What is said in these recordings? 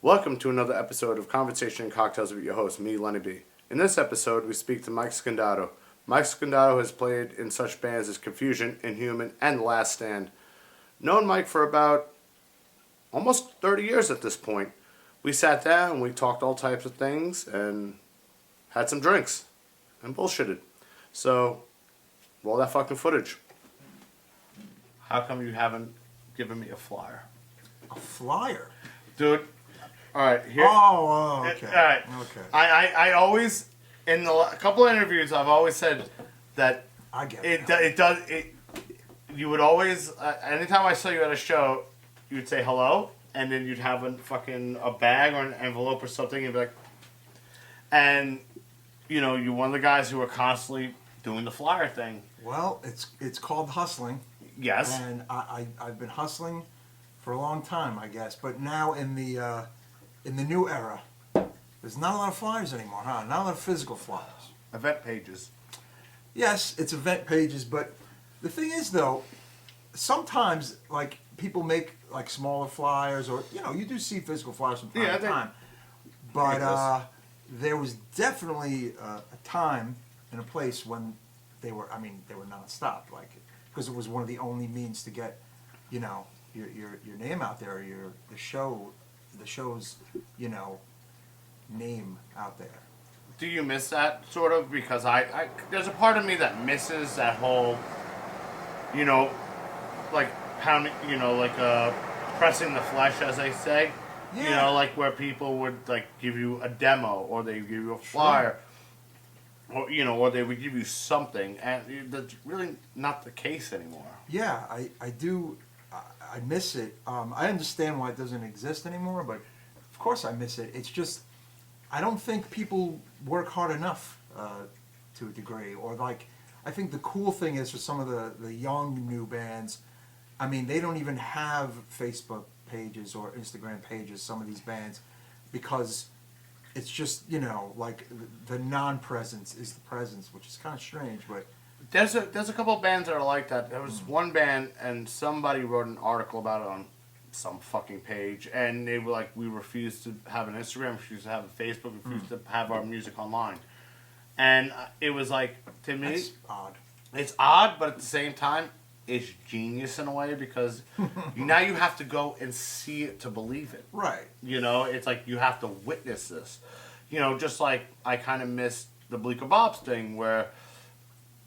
Welcome to another episode of Conversation and Cocktails with your host, me, Lenny B. In this episode, we speak to Mike Scondotto. Mike Scondotto has played in such bands as Confusion, Inhuman, and The Last Stand. Known Mike for about almost 30 years at this point. We sat down and we talked all types of things and had some drinks and bullshitted. So, roll that fucking footage. How come you haven't given me a flyer? A flyer? Dude, alright, here. Oh, okay. Alright. Okay. I always, in a couple of interviews, I've always said that I get it. You would always, anytime I saw you at a show, you would say hello, and then you'd have a bag or an envelope or something, and you'd be like, and, you know, you're one of the guys who are constantly doing the flyer thing. Well, it's called hustling. Yes. And I've been hustling for a long time, I guess. But now in the new era, there's not a lot of flyers anymore, huh? Not a lot of physical flyers. Event pages. Yes, it's event pages, but the thing is, though, sometimes, like, people make, like, smaller flyers, or, you know, you do see physical flyers from time to time. But there was definitely a time and a place when they were nonstop, like, because it was one of the only means to get, you know, your name out there, the show's, you know, name out there. Do you miss that, sort of? Because I there's a part of me that misses that whole, you know, like pounding, you know, like pressing the flesh, as they say. Yeah. You know, like where people would like give you a demo, or they give you a flyer, or you know, or they would give you something, and that's really not the case anymore. Yeah, I do. I miss it. I understand why it doesn't exist anymore, but of course I miss it. It's just I don't think people work hard enough to a degree, or like I think the cool thing is for some of the young new bands. I mean, they don't even have Facebook pages or Instagram pages, some of these bands, because it's just, you know, like the non-presence is the presence, which is kind of strange, but there's a couple of bands that are like that. There was one band, and somebody wrote an article about it on some fucking page, and they were like, we refuse to have an Instagram, refuse to have a Facebook, refuse to have our music online. And it was like, to me, that's odd. It's odd, but at the same time, it's genius in a way, because now you have to go and see it to believe it. Right. You know, it's like you have to witness this. You know, just like I kind of missed the Bleecker Bob's thing, where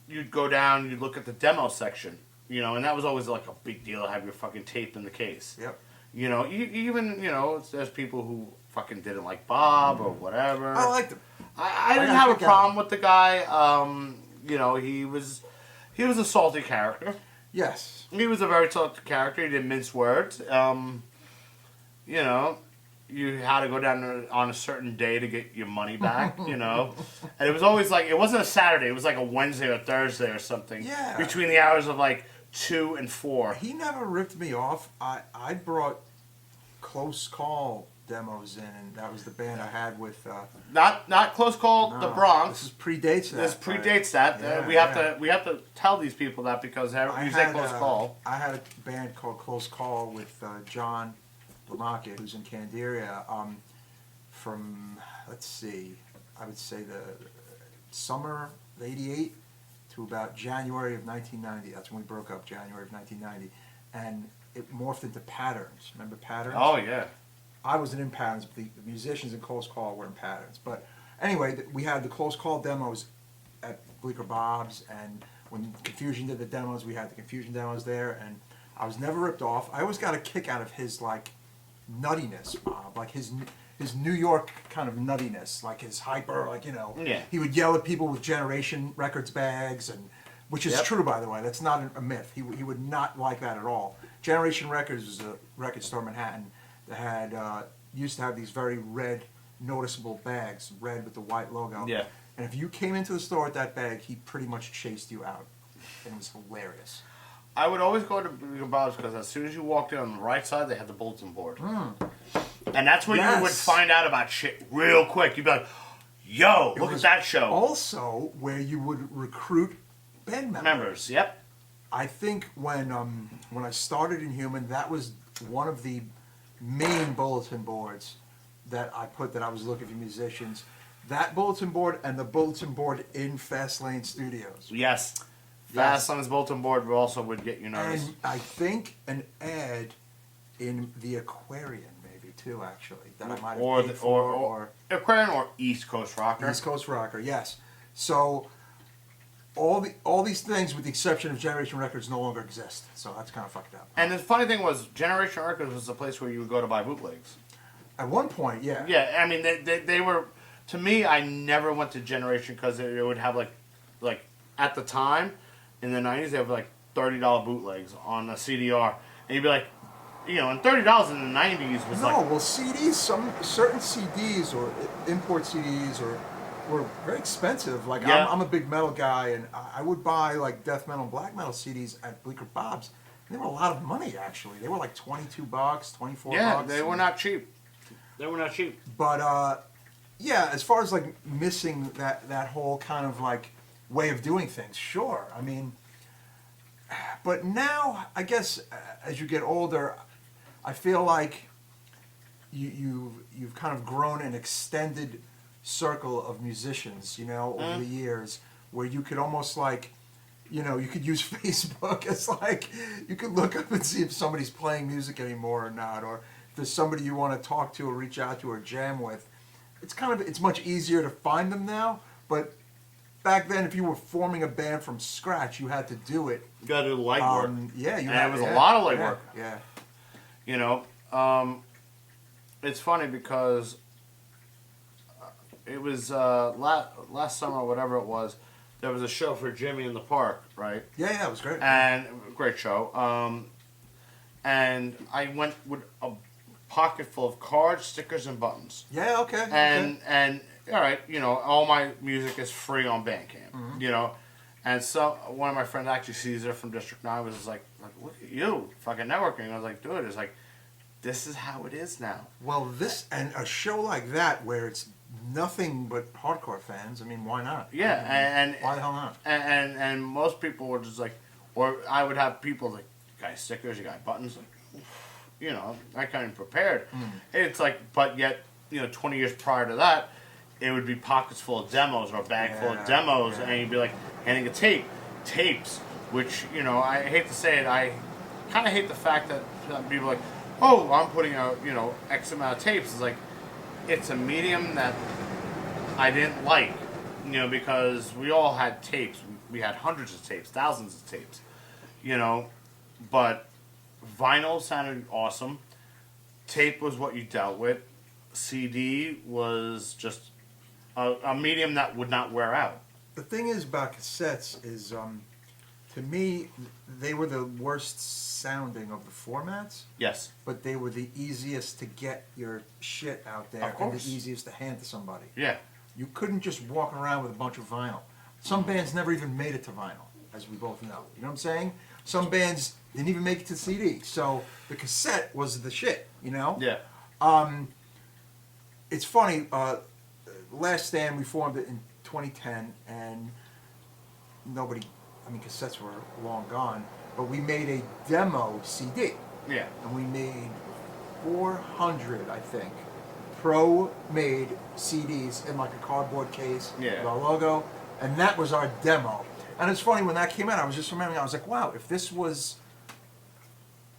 you'd go down, you'd look at the demo section, you know, and that was always like a big deal to have your fucking tape in the case. Yep. You know, even, you know, there's people who fucking didn't like Bob or whatever. I liked him. I didn't have a problem with the guy. You know, he was a salty character. Yes. He was a very salty character. He didn't mince words. You know, you had to go down on a certain day to get your money back, you know. And it was always like, it wasn't a Saturday. It was like a Wednesday or Thursday or something. Yeah. Between the hours of like 2 and 4. He never ripped me off. I brought Close Call demos in, and that was the band I had with not Close Call, no, the Bronx. This predates that. This predates that. Yeah, we have to tell these people that, because you say Close Call. I had a band called Close Call with John Blanca, who's in Candiria, from, let's see, I would say the summer of '88 to about January of 1990. That's when we broke up, January of 1990. And it morphed into Patterns. Remember Patterns? Oh, yeah. I wasn't in Patterns, but the musicians in Close Call were in Patterns. But anyway, we had the Close Call demos at Bleecker Bob's, and when Confusion did the demos, we had the Confusion demos there, and I was never ripped off. I always got a kick out of his, like, nuttiness, Bob. Like, his New York kind of nuttiness, like his hyper, like, you know. Yeah. He would yell at people with Generation Records bags, and which is true, by the way. That's not a myth. He would not like that at all. Generation Records was a record store in Manhattan that had used to have these very red, noticeable bags, red with the white logo. Yeah. And if you came into the store with that bag, he pretty much chased you out. And it was hilarious. I would always go to Bleecker Bob's, because as soon as you walked in on the right side, they had the bulletin board. And that's where you would find out about shit real quick. You'd be like, yo, look at that show. Also where you would recruit band members. Yep. I think when I started Inhuman, that was one of the main bulletin boards that I put that I was looking for musicians. That bulletin board and the bulletin board in Fastlane Studios. Yes. Yes. Fastlane's bulletin board also would get you noticed. And I think an ad in the Aquarian maybe too, actually, that I might have paid for, or Aquarian or East Coast Rocker. East Coast Rocker, yes. So all these things, with the exception of Generation Records, no longer exist. So that's kind of fucked up. And the funny thing was, Generation Records was the place where you would go to buy bootlegs. At one point, yeah. Yeah, I mean, they were... To me, I never went to Generation because it would have, like, at the time, in the 90s, they would have, like, $30 bootlegs on a CDR. And you'd be like, you know, and $30 in the 90s was like... No, well, CDs, certain CDs or import CDs were very expensive. Like, Yeah. I'm a big metal guy, and I would buy, like, death metal and black metal CDs at Bleecker Bob's. And they were a lot of money, actually. They were like $22, $24. Yeah, they were not cheap. They were not cheap. But, yeah, as far as, like, missing that whole kind of, like, way of doing things, sure. I mean, but now, I guess, as you get older, I feel like you've kind of grown an extended circle of musicians, you know, over the years, where you could almost, like, you know, you could use Facebook as, like, you could look up and see if somebody's playing music anymore or not, or if there's somebody you want to talk to or reach out to or jam with. It's much easier to find them now, but back then, if you were forming a band from scratch, you had to do it. You got to do the legwork. Yeah, it was a lot of legwork. Yeah. You know, it's funny because it was last summer or whatever it was. There was a show for Jimmy in the Park, right? Yeah, it was great. And great show. And I went with a pocket full of cards, stickers, and buttons. Yeah, okay. And all right, you know, all my music is free on Bandcamp. Mm-hmm. You know, and so one of my friends, actually Caesar from District 9, was just like, look at you, fucking networking. I was like, dude, it's like, this is how it is now. Well, and a show like that where it's nothing but hardcore fans, I mean, why not? Yeah, and why the hell not? And most people were just like, or I would have people like, you got stickers, you got buttons, like, you know, I kind of prepared. It's like, but yet, you know, 20 years prior to that, it would be pockets full of demos or a bag full of demos, and you'd be like handing a tapes, which, you know, I hate to say it, I kind of hate the fact that people are like, oh, I'm putting out, you know, X amount of tapes. It's like, it's a medium that I didn't like, you know, because we all had tapes. We had hundreds of tapes, thousands of tapes, you know, but vinyl sounded awesome. Tape was what you dealt with. CD was just a medium that would not wear out. The thing is about cassettes is, to me, they were the worst sounding of the formats. Yes. But they were the easiest to get your shit out there, Of course. and the easiest to hand to somebody. Yeah. You couldn't just walk around with a bunch of vinyl. Some bands never even made it to vinyl, as we both know. You know what I'm saying? Some bands didn't even make it to CD. So the cassette was the shit, you know? Yeah. It's funny, Last Stand, we formed it in 2010, and cassettes were long gone, but we made a demo CD. Yeah. And we made 400, I think, pro-made CDs in like a cardboard case with our logo, and that was our demo. And it's funny, when that came out, I was just remembering, I was like, wow, if this was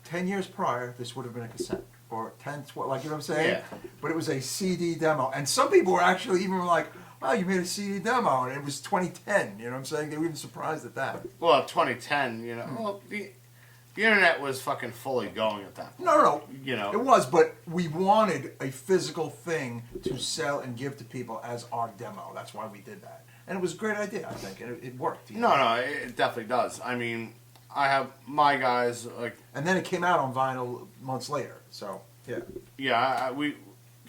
10 years prior, this would have been a cassette. Or 10, 12, like, you know what I'm saying? Yeah. But it was a CD demo. And some people were actually even like, wow, you made a CD demo, and it was 2010, you know what I'm saying? They were even surprised at that. Well, 2010, you know, well, the internet was fucking fully going at that point. No. You know. It was, but we wanted a physical thing to sell and give to people as our demo. That's why we did that. And it was a great idea, I think, and it worked. You know? No, it definitely does. I mean, I have my guys, like... And then it came out on vinyl months later, so, yeah. Yeah, we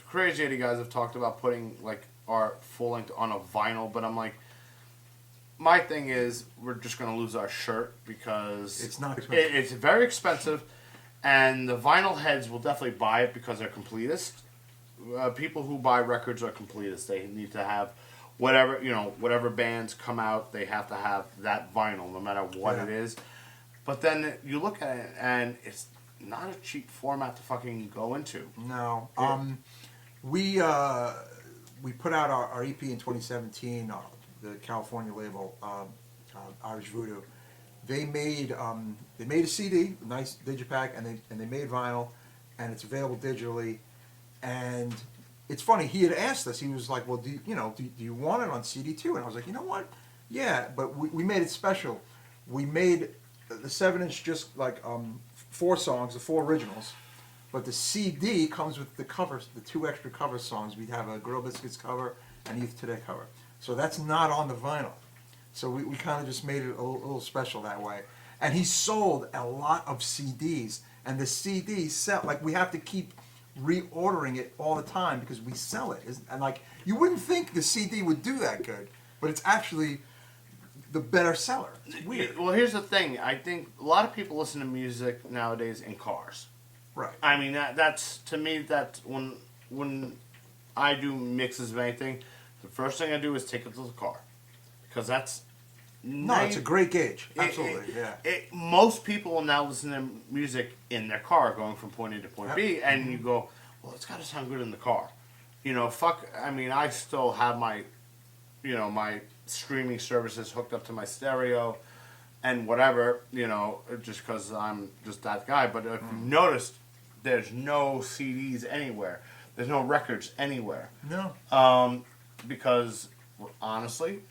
Crazy 80 guys have talked about putting, like, our full length on a vinyl, but I'm like, my thing is, we're just going to lose our shirt because... It's not expensive. It's very expensive, and the vinyl heads will definitely buy it because they're completists. People who buy records are completists. They need to have whatever bands come out, they have to have that vinyl, no matter what it is. But then you look at it, and it's not a cheap format to fucking go into. No. We put out our EP in 2017. The California label, Irish Voodoo. They made a CD, nice digipack, and they made vinyl, and it's available digitally. And it's funny, he had asked us. He was like, "Well, do you want it on CD too?" And I was like, "You know what? Yeah." But we made it special. We made the 7-inch just like 4 songs, the 4 originals. But the CD comes with the covers, the 2 extra cover songs. We have a Grill Biscuits cover and Youth Today cover. So that's not on the vinyl. So we kind of just made it a little special that way. And he sold a lot of CDs. And the CDs sell, like we have to keep reordering it all the time because we sell it. And like, you wouldn't think the CD would do that good, but it's actually the better seller. It's weird. Well, here's the thing. I think a lot of people listen to music nowadays in cars. Right. I mean, that's to me, that's when I do mixes of anything, the first thing I do is take it to the car. Because that's... No, it's a great gauge. Absolutely, yeah. Most people will now listen to music in their car going from point A to point B, and you go, well, it's got to sound good in the car. I mean, I still have my streaming services hooked up to my stereo and whatever, just because I'm just that guy. But if you noticed, there's no CDs anywhere. There's no records anywhere. No. Because, honestly,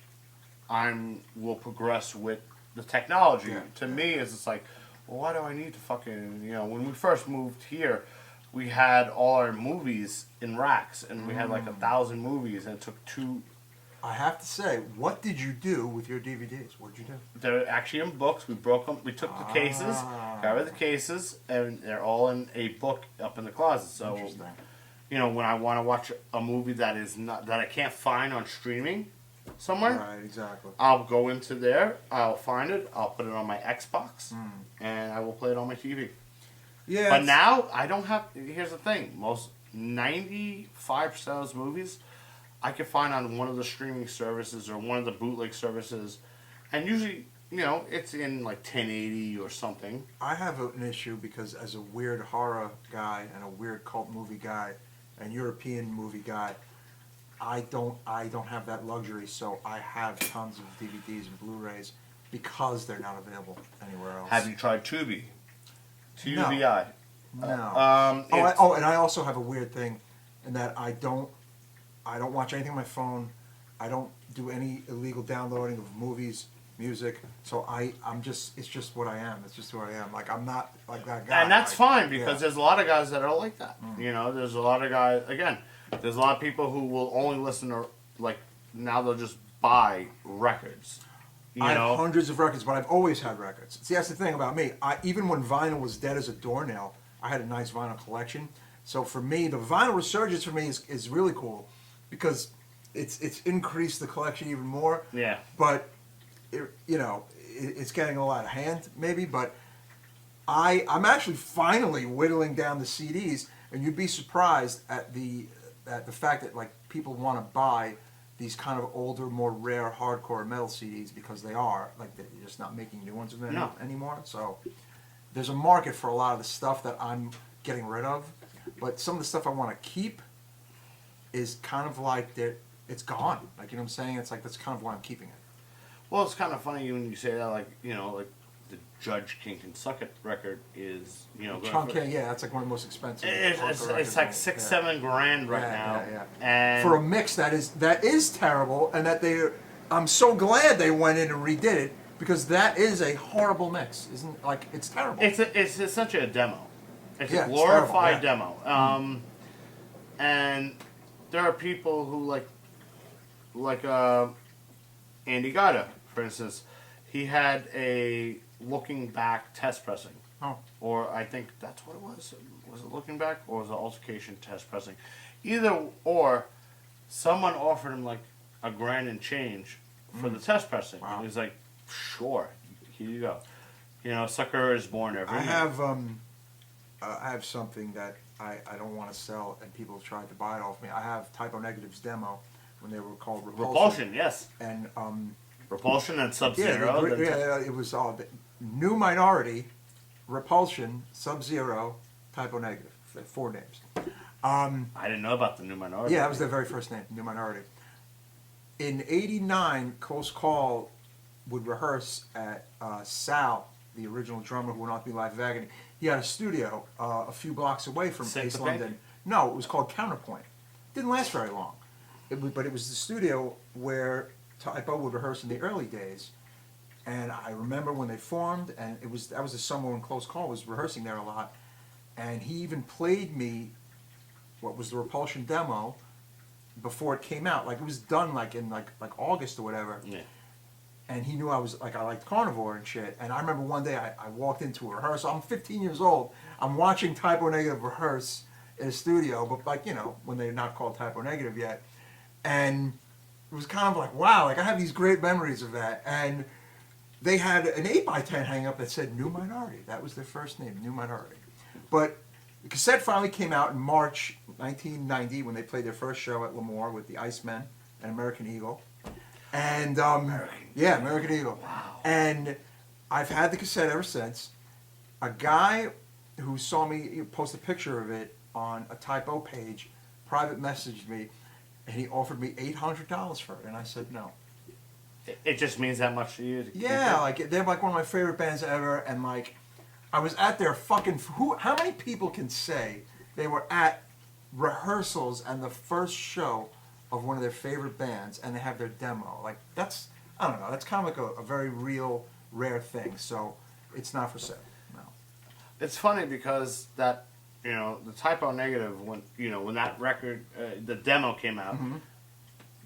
will progress with the technology. Yeah. To me, it's just like, well, why do I need to fucking, when we first moved here, we had all our movies in racks, and we had like 1,000 movies, and it took 2... I have to say, what did you do with your DVDs? What did you do? They're actually in books. We broke them. We took the cases, got rid of the cases, and they're all in a book up in the closet. So, Interesting. When I want to watch a movie that I can't find on streaming somewhere, Right, exactly. I'll go into there. I'll find it. I'll put it on my Xbox, and I will play it on my TV. Yeah. But now I don't have. Here's the thing: 95% of those movies I can find on one of the streaming services or one of the bootleg services, and usually, it's in like 1080 or something. I have an issue because as a weird horror guy and a weird cult movie guy and European movie guy, I don't have that luxury, so I have tons of DVDs and Blu-rays because they're not available anywhere else. Have you tried Tubi? TUBI. No. And I also have a weird thing in that I don't watch anything on my phone. I don't do any illegal downloading of movies, music. So it's just what I am. It's just who I am. Like, I'm not like that guy. And that's fine because yeah. there's a lot of guys that are like that. There's a lot of guys, again, there's a lot of people who will only listen to, like, now they'll just buy records. I have hundreds of records, but I've always had records. See, that's the thing about me. Even when vinyl was dead as a doornail, I had a nice vinyl collection. So for me, the vinyl resurgence for me is really cool because it's increased the collection even more. Yeah. But it's getting a lot of hand maybe. But I'm actually finally whittling down the CDs, and you'd be surprised at the fact that like people want to buy these kind of older, more rare hardcore metal CDs because they're just not making new ones of them anymore. So there's a market for a lot of the stuff that I'm getting rid of, but some of the stuff I want to keep is kind of like it's gone. Like, you know what I'm saying? It's like that's kind of why I'm keeping it. Well, it's kind of funny when you say that, like, like the Judge King Can Suck It record is, Chunk, yeah, that's like one of the most expensive. It's like $6-7 grand right now. Yeah. And for a mix that is terrible, and that I'm so glad they went in and redid it because that is a horrible mix, isn't like it's terrible. It's essentially a demo. It's Yeah, a glorified it's terrible, demo. And there are people who like Andy Gatta, for instance. He had a looking back test pressing. Oh. Or I think that's what it was. Was it looking back or was it altercation test pressing? Either or, someone offered him like $1 grand and change for the test pressing. Wow. And he's like, sure, here you go. Sucker is born every year. I have something that I don't want to sell, and people have tried to buy it off me. I have Typo Negative's demo when they were called Repulsion, yes. And Repulsion and Sub-Zero. It was all New Minority, Repulsion, Sub-Zero, Typo Negative. 4 names. I didn't know about the New Minority. Yeah, that was their very first name, New Minority. In '89, Close Call would rehearse at Sal, the original drummer who went on to be Life of Agony. He had a studio a few blocks away from East London. No, it was called Counterpoint. Didn't last very long. But it was the studio where Typo would rehearse in the early days. And I remember when they formed, and that was the summer when Close Call was rehearsing there a lot. And he even played me what was the Repulsion Demo before it came out. Like, it was done like in like August or whatever. Yeah. And he knew I liked Carnivore and shit. And I remember one day I walked into a rehearsal. I'm 15 years old. I'm watching Typo Negative rehearse in a studio, but like, you know, when they're not called Typo Negative yet. And it was kind of like, wow, like I have these great memories of that. And they had an 8x10 hang up that said New Minority. That was their first name, New Minority. But the cassette finally came out in March 1990 when they played their first show at Lemoore with the Icemen and American Eagle. And American Eagle. Wow. And I've had the cassette ever since. A guy who saw me post a picture of it on a Typo page private messaged me, and he offered me $800 for it, and I said no. It just means that much to you? Yeah, like they're like one of my favorite bands ever, and like I was at their fucking how many people can say they were at rehearsals and the first show of one of their favorite bands and they have their demo? Like that's, I don't know, that's kind of like a very real, rare thing. So it's not for sale. No. It's funny because that, you know, the Typo Negative, when that record, the demo came out,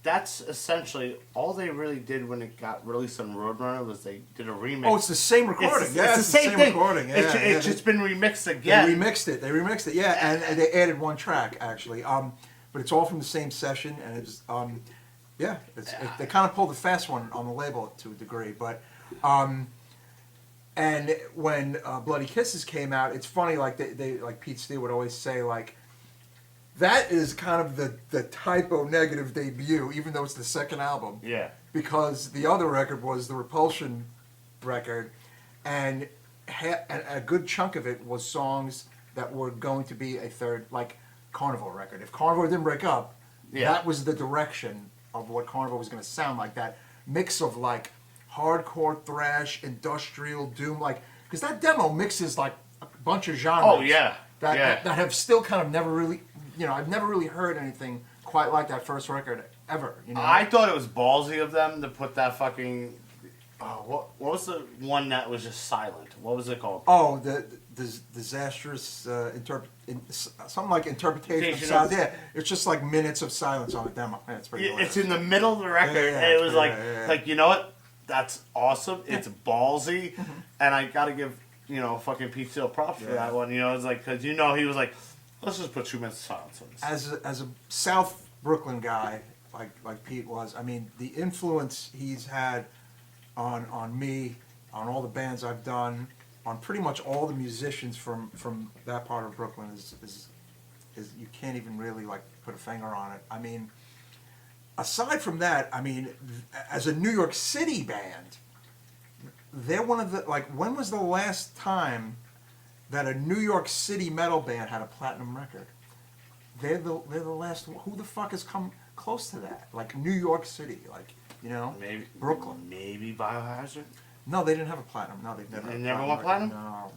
that's essentially all they really did when it got released on Roadrunner was they did a remix. Oh, it's the same recording. It's the same thing. Recording. Yeah, it's just been remixed again. They remixed it. Yeah, and they added one track actually. But it's all from the same session, and it's they kind of pulled the fast one on the label to a degree. But and when Bloody Kisses came out, it's funny. Like they like Pete Steele would always say, like that is kind of the Typo Negative debut, even though it's the second album. Yeah. Because the other record was the Repulsion record, and a good chunk of it was songs that were going to be a third, like Carnivore record. If Carnivore didn't break up, that was the direction of what Carnivore was going to sound like. That mix of like hardcore thrash, industrial doom, like because that demo mixes like a bunch of genres. Oh yeah. That have still kind of never really, you know, I've never really heard anything quite like that first record ever. You know. I thought it was ballsy of them to put that fucking. What was the one that was just silent? What was it called? Oh, the disastrous something like interpretation of sound. Yeah, it's just like minutes of silence on the demo. Yeah, it's pretty. It's in the middle of the record, and it was like you know what? That's awesome. It's ballsy, and I gotta give fucking Pete Steele props for that one. You know, it's like because he was like, let's just put 2 minutes of silence on this. As a South Brooklyn guy like Pete was, I mean, the influence he's had on me, on all the bands I've done, on pretty much all the musicians from that part of Brooklyn is you can't even really like put a finger on it. I mean, aside from that, I mean, as a New York City band, they're one of the, like, when was the last time that a New York City metal band had a platinum record? They're the last. Who the fuck has come close to that? Like New York City, like, you know, maybe Brooklyn. Maybe Biohazard. No, they didn't have a platinum. No, they've never. They never won platinum. No,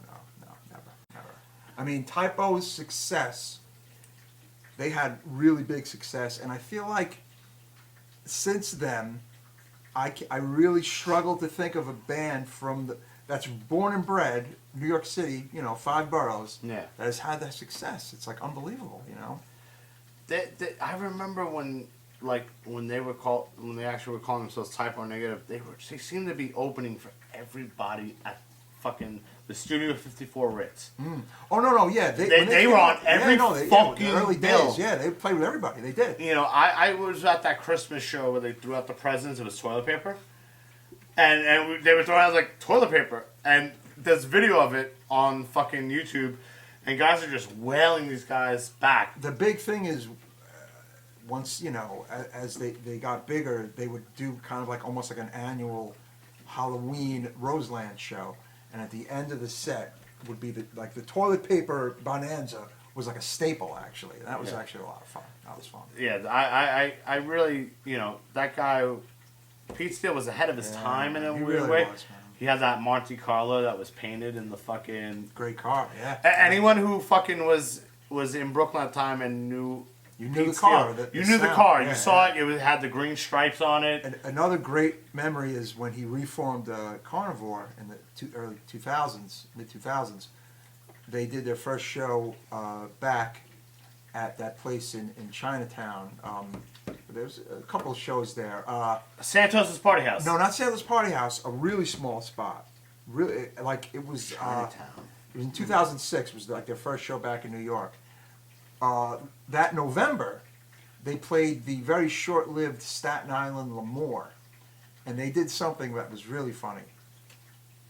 never. I mean, Typo's success. They had really big success, and I feel like since then, I really struggle to think of a band that's born and bred New York City, 5 boroughs, that has had that success. It's like unbelievable, I remember when they actually were calling themselves Typo Negative, they seemed to be opening for everybody at fucking the Studio 54 Ritz. Oh no, yeah, they were on every fucking early bill. days. Yeah, they played with everybody. They did. I was at that Christmas show where they threw out the presents. It was toilet paper, and they were throwing out like toilet paper, and there's video of it on fucking YouTube, and guys are just wailing these guys back. The big thing is, once as they got bigger, they would do kind of like almost like an annual Halloween Roseland show. And at the end of the set would be the toilet paper bonanza was like a staple, actually. That was actually a lot of fun. That was fun. Yeah, I really, that guy, Pete Steele was ahead of his time in a he weird really way. was, man. He had that Monte Carlo that was painted in the fucking... Great car, yeah. Anyone who fucking was in Brooklyn at the time and knew... You knew Pete the car. Steele, The you knew the sound. car. Yeah, you saw yeah. it. It had the green stripes on it. And another great memory is when he reformed Carnivore in the early 2000s, mid-2000s. They did their first show back at that place in Chinatown. There's a couple of shows there. Santos's Party House. No, not Sailor's Party House. A really small spot. Really, like it was. Chinatown. It was in 2006. It was like their first show back in New York. That November, they played the very short-lived Staten Island L'Amour, and they did something that was really funny.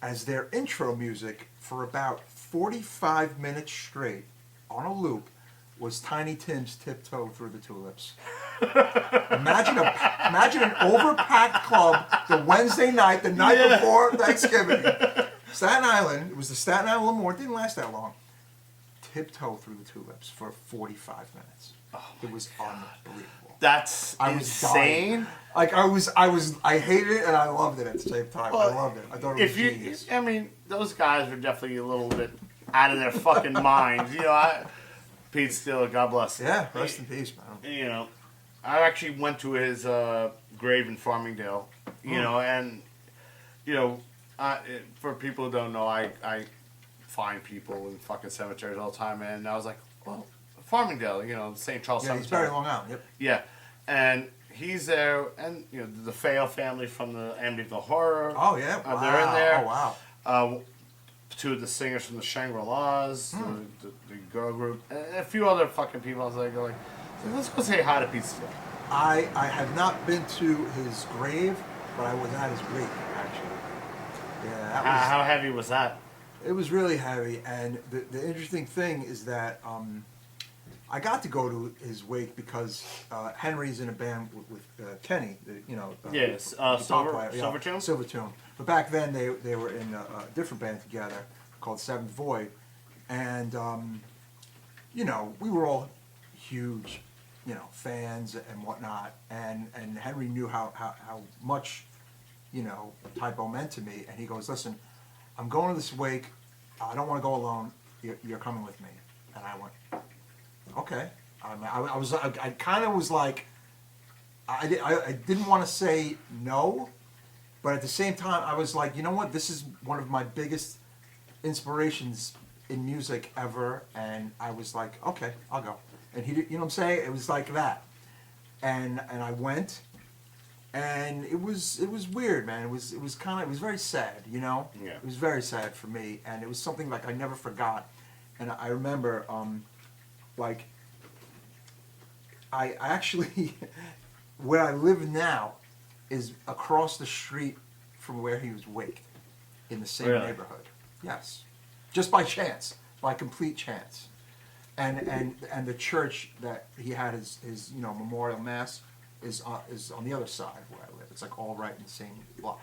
As their intro music for about 45 minutes straight, on a loop, was Tiny Tim's Tiptoe Through the Tulips. Imagine an overpacked club the Wednesday night, the night before Thanksgiving. Staten Island, it was the Staten Island L'Amour, it didn't last that long. Tiptoe Through the Tulips for 45 minutes. It was unbelievable. That's insane. Like I hated it and I loved it at the same time. I loved it. I thought it was genius. I mean, those guys were definitely a little bit out of their fucking minds. Pete Steele, God bless. Yeah, rest in peace, man. I actually went to his grave in Farmingdale. And for people who don't know, I find people in fucking cemeteries all the time, and I was like, well, Farmingdale, St. Charles Yeah, Cemetery. he's buried Long Island. Yep. Yeah, and he's there, and the Fayol family from the Amityville Horror. Oh yeah, wow. They're in there. Oh wow. Two of the singers from the Shangri-Las, the girl group, and a few other fucking people. I was like, let's go say hi to Pete Steele. I have not been to his grave, but I was at his grave actually. Yeah, that was. How heavy was that? It was really heavy, and the interesting thing is that I got to go to his wake because Henry's in a band with Kenny, Yes, Silvertune? Silvertune. But back then they were in a different band together called Seventh Void, and we were all huge, fans and whatnot, and Henry knew how much Typo meant to me, and he goes, listen, I'm going to this wake. I don't want to go alone. You're coming with me. And I went, okay. I kind of was like, I didn't want to say no, but at the same time, I was like, you know what? This is one of my biggest inspirations in music ever. And I was like, okay, I'll go. And he did, you know what I'm saying? It was like that. And I went. And it was weird, man. It was very sad, Yeah. It was very sad for me, and it was something like I never forgot. And I remember, I actually, where I live now, is across the street from where he was waked, in the same neighborhood. Yes, just by chance, by complete chance. And the church that he had his memorial mass is on the other side where I live. It's like all right in the same block.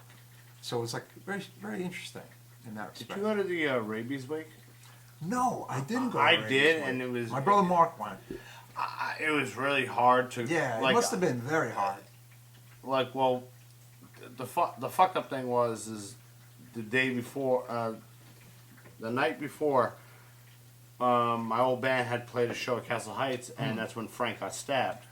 So it's like very, very interesting in that respect. Did you go to the rabies wake? No, I didn't go to I the did, Rabies and Wake. it was... My brother Mark went. It was really hard to... Yeah, it must have been very hard. The fucked up thing is the day before, the night before, my old band had played a show at Castle Heights, and that's when Frank got stabbed.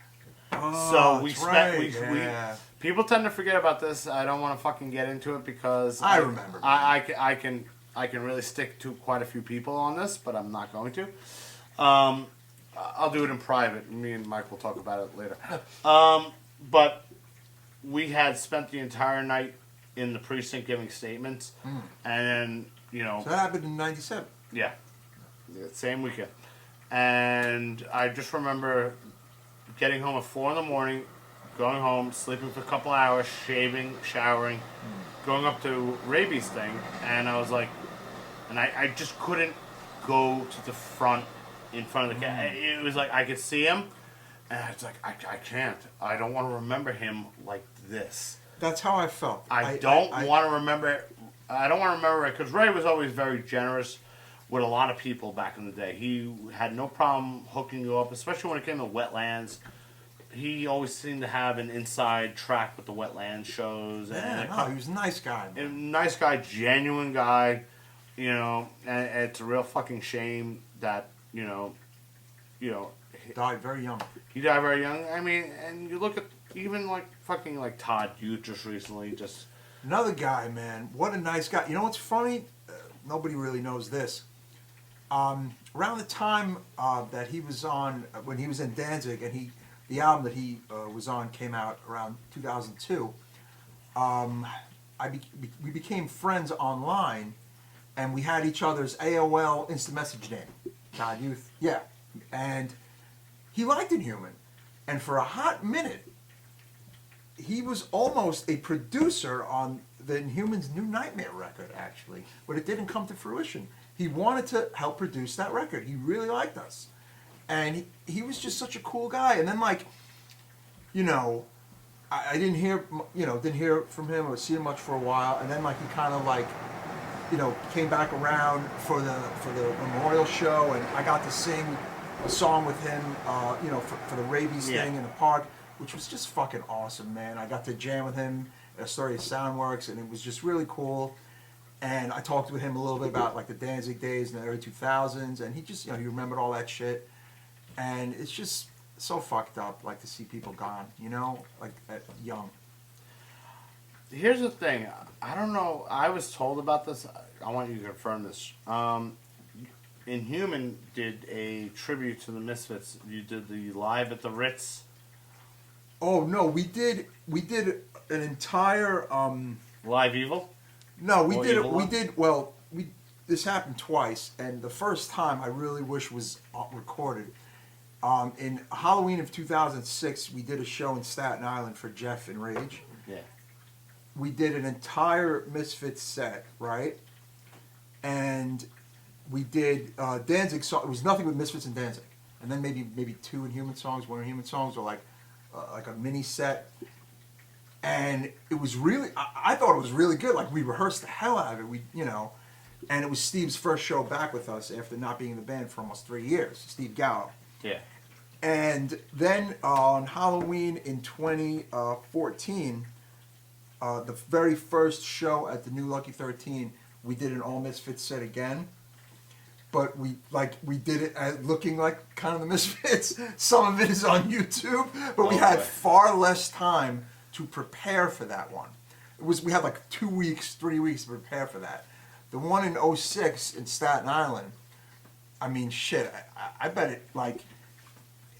Oh, So we that's spent. right. We Yeah. people tend to forget about this. I don't want to fucking get into it because I remember. I can really stick to quite a few people on this, but I'm not going to. I'll do it in private. Me and Mike will talk about it later. But we had spent the entire night in the precinct giving statements, and then So that happened in '97. yeah, same weekend, and I just remember getting home at 4 a.m, going home, sleeping for a couple hours, shaving, showering, going up to Raby's thing, and I was like, and I just couldn't go to the front, in front of the cat. It was like I could see him, and I was like, I can't. I don't want to remember him like this. That's how I felt. I don't want to remember it because Ray was always very generous with a lot of people back in the day. He had no problem hooking you up, especially when it came to wetlands. He always seemed to have an inside track with the wetland shows. Yeah, no, he was a nice guy, man. A nice guy, genuine guy, you know. And it's a real fucking shame that Died very young. he died very young. I mean, and you look at even like fucking like Todd Youth just recently, just Another guy, man. What a nice guy. You know what's funny? Nobody really knows this. Around the time that he was on, when he was in Danzig, and the album that he was on came out around 2002. We became friends online, and we had each other's AOL instant message name. Todd Youth. Yeah. And he liked Inhuman. And for a hot minute, he was almost a producer on the Inhuman's New Nightmare record, actually. But it didn't come to fruition. He wanted to help produce that record. He really liked us. And he was just such a cool guy. And then, like, you know, I didn't hear from him or see him much for a while. And then, like, he kind of, like, you know, came back around for the memorial show, and I got to sing a song with him, you know, for the rabies thing in the park, which was just fucking awesome, man. I got to jam with him at Astoria Soundworks, and it was just really cool. And I talked with him a little bit about, like, the Danzig days in the early 2000s, and he just, you know, he remembered all that shit. And it's just so fucked up, like, to see people gone, you know, like, young. here's the thing. I don't know. I was told about this. I want you to confirm this. Inhuman did a tribute to the Misfits. You did the Live at the Ritz. Oh no, we did an entire Live Evil? No, we Or did Evil it. We One? did well. This happened twice, and the first time I really wish was recorded. In Halloween of 2006, we did a show in Staten Island for Jeff and Rage. Yeah. We did an entire Misfits set, right? And we did Danzig song. It was nothing with Misfits and Danzig, and then maybe two Inhuman songs, one Inhuman songs, or like a mini set. And it was really, I thought it was really good. Like, we rehearsed the hell out of it. And it was Steve's first show back with us after not being in the band for almost 3 years. Steve Gallo. Yeah. And then on Halloween in 2014, the very first show at the New Lucky 13, we did an all Misfits set again. But we did it looking like kind of the Misfits. Some of it is on YouTube, but we had far less time to prepare for that one. We had like 2 weeks, 3 weeks to prepare for that. The one in 06 in Staten Island, I mean, shit, I bet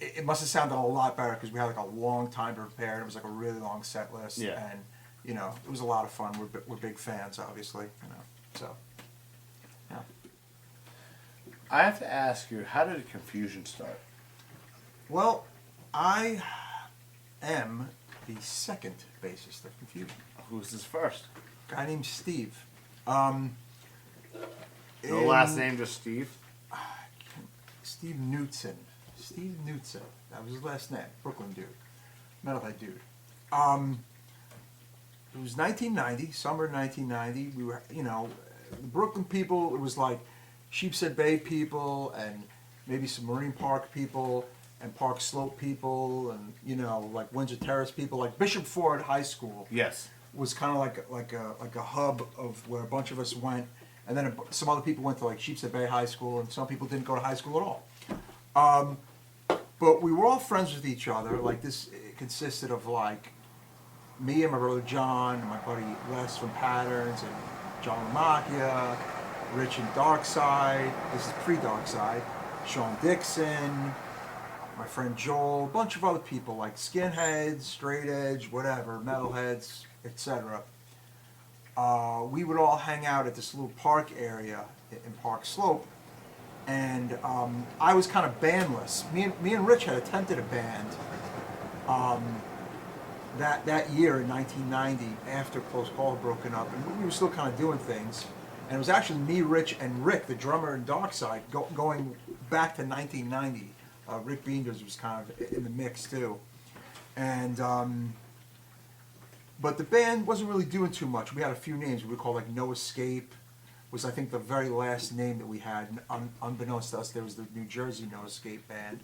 it must have sounded a lot better because we had like a long time to prepare, and it was like a really long set list. Yeah. And, it was a lot of fun. We're big fans, obviously, so, yeah. I have to ask you, how did Confusion start? Well, I am the second bassist of Confusion. Who's his first? A guy named Steve. No last name, just Steve? Steve Knutson. Steve Knutson. That was his last name. Brooklyn dude. Metalhead dude. It was 1990, summer 1990. We were, the Brooklyn people, it was like Sheepshead Bay people and maybe some Marine Park people and Park Slope people and, like Windsor Terrace people. Like Bishop Ford High School. Yes. Was kind of like a hub of where a bunch of us went, and then some other people went to like Sheepshead Bay High School, and some people didn't go to high school at all. But we were all friends with each other. Like this, it consisted of like me and my brother John, and my buddy Les from Patterns, and John Lamacchia, Rich and Darkside. This is pre-Darkside. Sean Dixon, my friend Joel, a bunch of other people like Skinheads, Straight Edge, whatever, Metalheads, etc. We would all hang out at this little park area in Park Slope, and I was kind of bandless. Me and Rich had attempted a band that year in 1990 after Close Call had broken up, and we were still kind of doing things. And it was actually me, Rich, and Rick, the drummer in Darkside, going back to 1990. Rick Beenders was kind of in the mix too, and but the band wasn't really doing too much. We had a few names we would call like No Escape, was, I think, the very last name that we had. Unbeknownst to us, there was the New Jersey No Escape Band.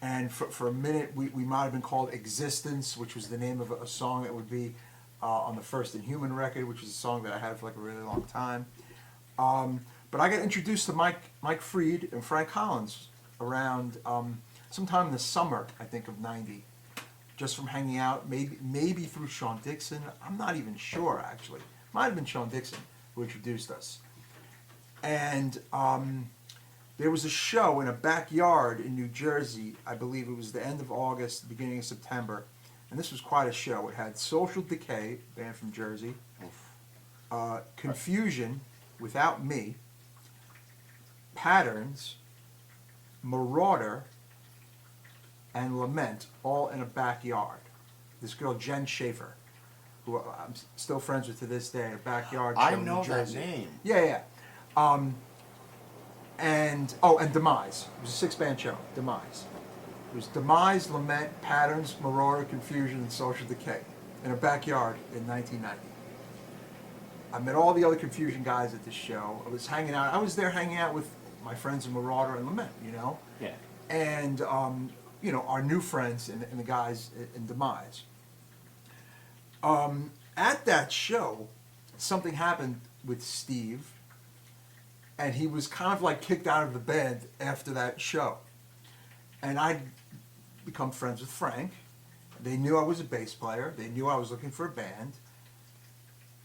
And for a minute, we might have been called Existence, which was the name of a song that would be on the First Inhuman record, which was a song that I had for like a really long time. But I got introduced to Mike Freed and Frank Collins around sometime in the summer, I think, of '90, just from hanging out, maybe through Sean Dixon. I'm not even sure, actually. Might have been Sean Dixon who introduced us. And there was a show in a backyard in New Jersey. I believe it was the end of August, beginning of September. And this was quite a show. It had Social Decay, band from Jersey, Confusion, Without Me, Patterns, Marauder, and Lament, all in a backyard. This girl, Jen Schaefer, who I'm still friends with to this day, a backyard show in New Jersey. I know that name. Yeah. And Demise. It was a 6-band show, Demise. It was Demise, Lament, Patterns, Marauder, Confusion, and Social Decay in a backyard in 1990. I met all the other Confusion guys at this show. I was hanging out. I was there hanging out with my friends in Marauder and Lament, you know? Yeah. And, you know, our new friends and the guys in Demise. At that show, something happened with Steve, and he was kind of like kicked out of the band after that show. And I'd become friends with Frank. They knew I was a bass player. They knew I was looking for a band.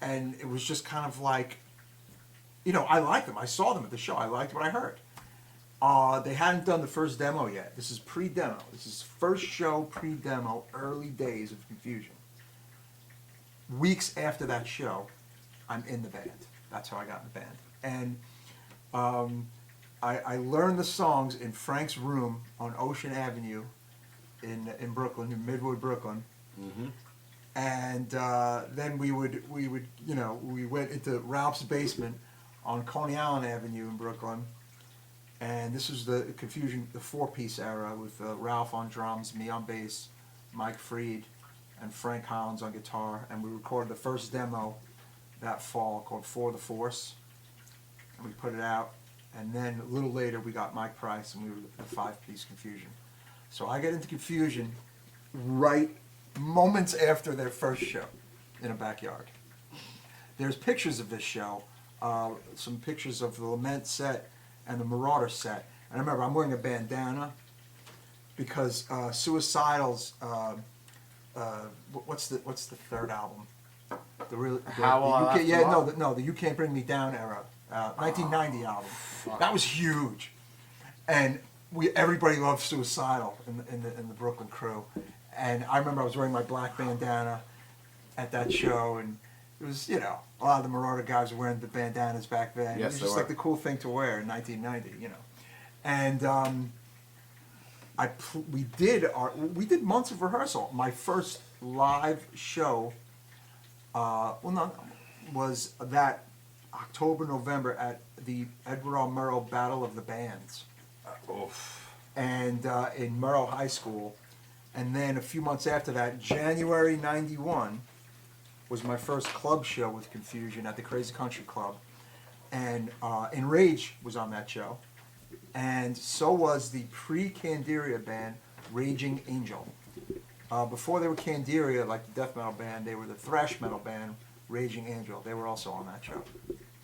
And it was just kind of like, you know, I liked them. I saw them at the show. I liked what I heard. They hadn't done the first demo yet. This is pre-demo. This is first show pre-demo, early days of Confusion. Weeks after that show, I'm in the band. That's how I got in the band. And I learned the songs in Frank's room on Ocean Avenue in Brooklyn, in Midwood, Brooklyn. Mm-hmm. And then we would, you know, we went into Ralph's basement on Coney Island Avenue in Brooklyn. And this was the Confusion, the 4-piece era with Ralph on drums, me on bass, Mike Freed, and Frank Collins on guitar. And we recorded the first demo that fall called For the Force. And we put it out. And then a little later we got Mike Price and we were the 5-piece Confusion. So I get into Confusion right moments after their first show in a backyard. There's pictures of this show, some pictures of the Lament set and the Marauder set. And I remember I'm wearing a bandana because Suicidal's, what's the third album? The You Can't Bring Me Down era, 1990 album. That was huge, and everybody loved Suicidal in the Brooklyn crew. And I remember I was wearing my black bandana at that show, and it was, you know, a lot of the Marauder guys were wearing the bandanas back then. Yes, it was just like the cool thing to wear in 1990, you know. And we did months of rehearsal. My first live show, was that October, November at the Edward R. Murrow Battle of the Bands, and in Murrow High School. And then a few months after that, January '91, was my first club show with Confusion at the Crazy Country Club. And Enrage was on that show. And so was the pre-Candiria band, Raging Angel. Before they were Candiria, like the death metal band, they were the thrash metal band, Raging Angel. They were also on that show.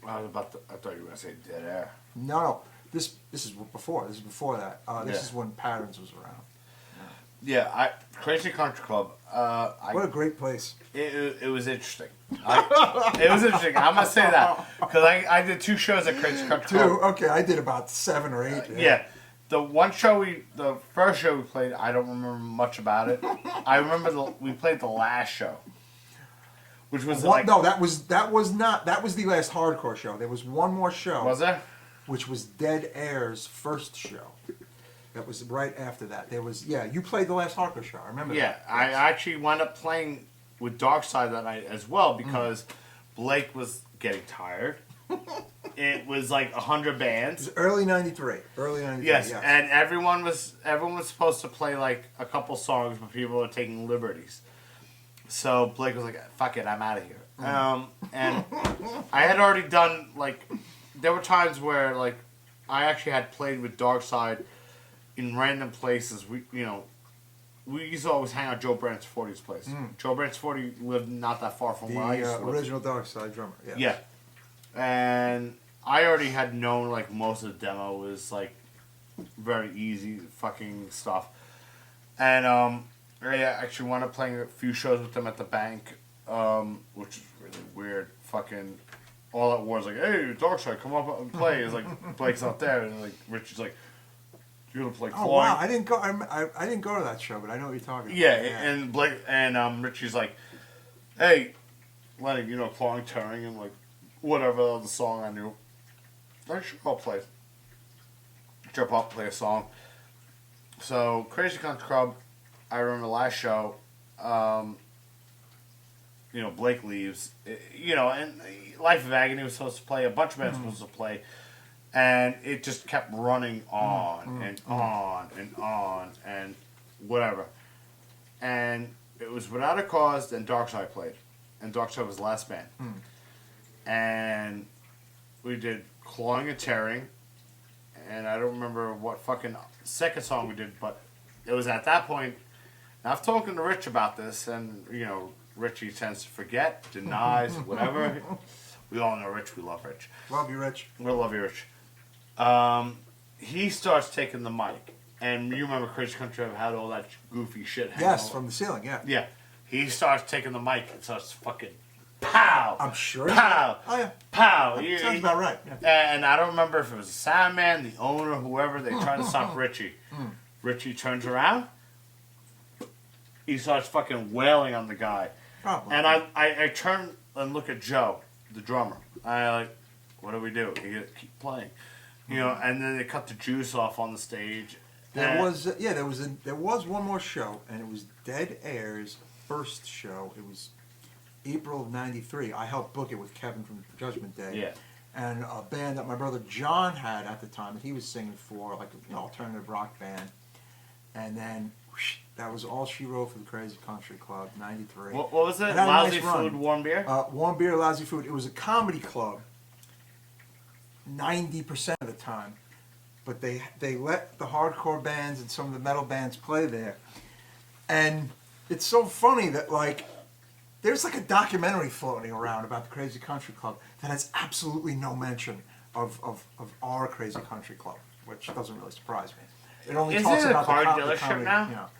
I thought you were going to say Dead Air. No. This is before. This is before that. This is when Patterns was around. Yeah, Crazy Country Club. What a great place. It was interesting. It was interesting. I'm gonna say that because I did 2 shows at Crazy Country Club. Okay, I did about 7 or 8. Yeah, the first show we played, I don't remember much about it. I remember we played the last show, which was that was the last hardcore show. There was one more show. Was there? Which was Dead Air's first show. That was right after that. You played the last hardcore show. I remember that. Yeah, I actually wound up playing with Darkside that night as well because Blake was getting tired. It was like 100 bands. It was early '93. Yes, and everyone was supposed to play like a couple songs, but people were taking liberties. So Blake was like, "Fuck it, I'm out of here." And I had already done, like, there were times where, like, I actually had played with Darkside in random places. We used to always hang out at Joe Branch 40's place. Joe Branch 40 lived not that far from where I used to live. Original Darkside drummer. Yeah. Yeah. And I already had known, like, most of the demo was, like, very easy fucking stuff. And I actually wound up playing a few shows with them at the bank, which is really weird. Fucking all at war is like, hey, Darkside, come up and play. It's like Blake's not there, and like Richard's like, you're gonna play Clawing. Oh wow, I didn't go. I didn't go to that show, but I know what you're talking about. Yeah, and Blake and Richie's like, hey, Lenny, Clawing Tearing, and like whatever the song I knew. Like, sure, I'll play. Jump up, play a song. So Crazy Country Club, I remember last show. Blake leaves. And Life of Agony was supposed to play. A bunch of bands were supposed to play. And it just kept running on and on and on and whatever. And it was Without a Cause, then Darkside played. And Darkside was the last band. And we did Clawing and Tearing. And I don't remember what fucking second song we did, but it was at that point. And I've talked to Rich about this, and, Richie tends to forget, denies, whatever. We all know Rich. We love Rich. Love you, Rich. We love you, Rich. He starts taking the mic. And you remember Crazy Country had all that goofy shit hanging Yes, over. from the ceiling, yeah. Yeah. He starts taking the mic and starts fucking pow! I'm sure. Pow! Oh, yeah. Pow! That sounds about right. Yeah. And I don't remember if it was the sound man, the owner, whoever, they tried to stop Richie. Richie turns around. He starts fucking wailing on the guy. Probably. And I turn and look at Joe, the drummer. I like, what do we do? He goes, keep playing. And then they cut the juice off on the stage. There was one more show, and it was Dead Air's first show. It was April of '93. I helped book it with Kevin from Judgment Day. Yeah. And a band that my brother John had at the time that he was singing for, like an alternative rock band. And then that was all she wrote for the Crazy Country Club, '93. What was it? It had a Lousy nice run. Food, Warm Beer? Warm Beer, Lousy Food. It was a comedy club 90% of the time. But they let the hardcore bands and some of the metal bands play there. And it's so funny that, like, there's like a documentary floating around about the Crazy Country Club that has absolutely no mention of our Crazy Country Club, which doesn't really surprise me. It only Isn't talks it a about car the dealership comedy, now?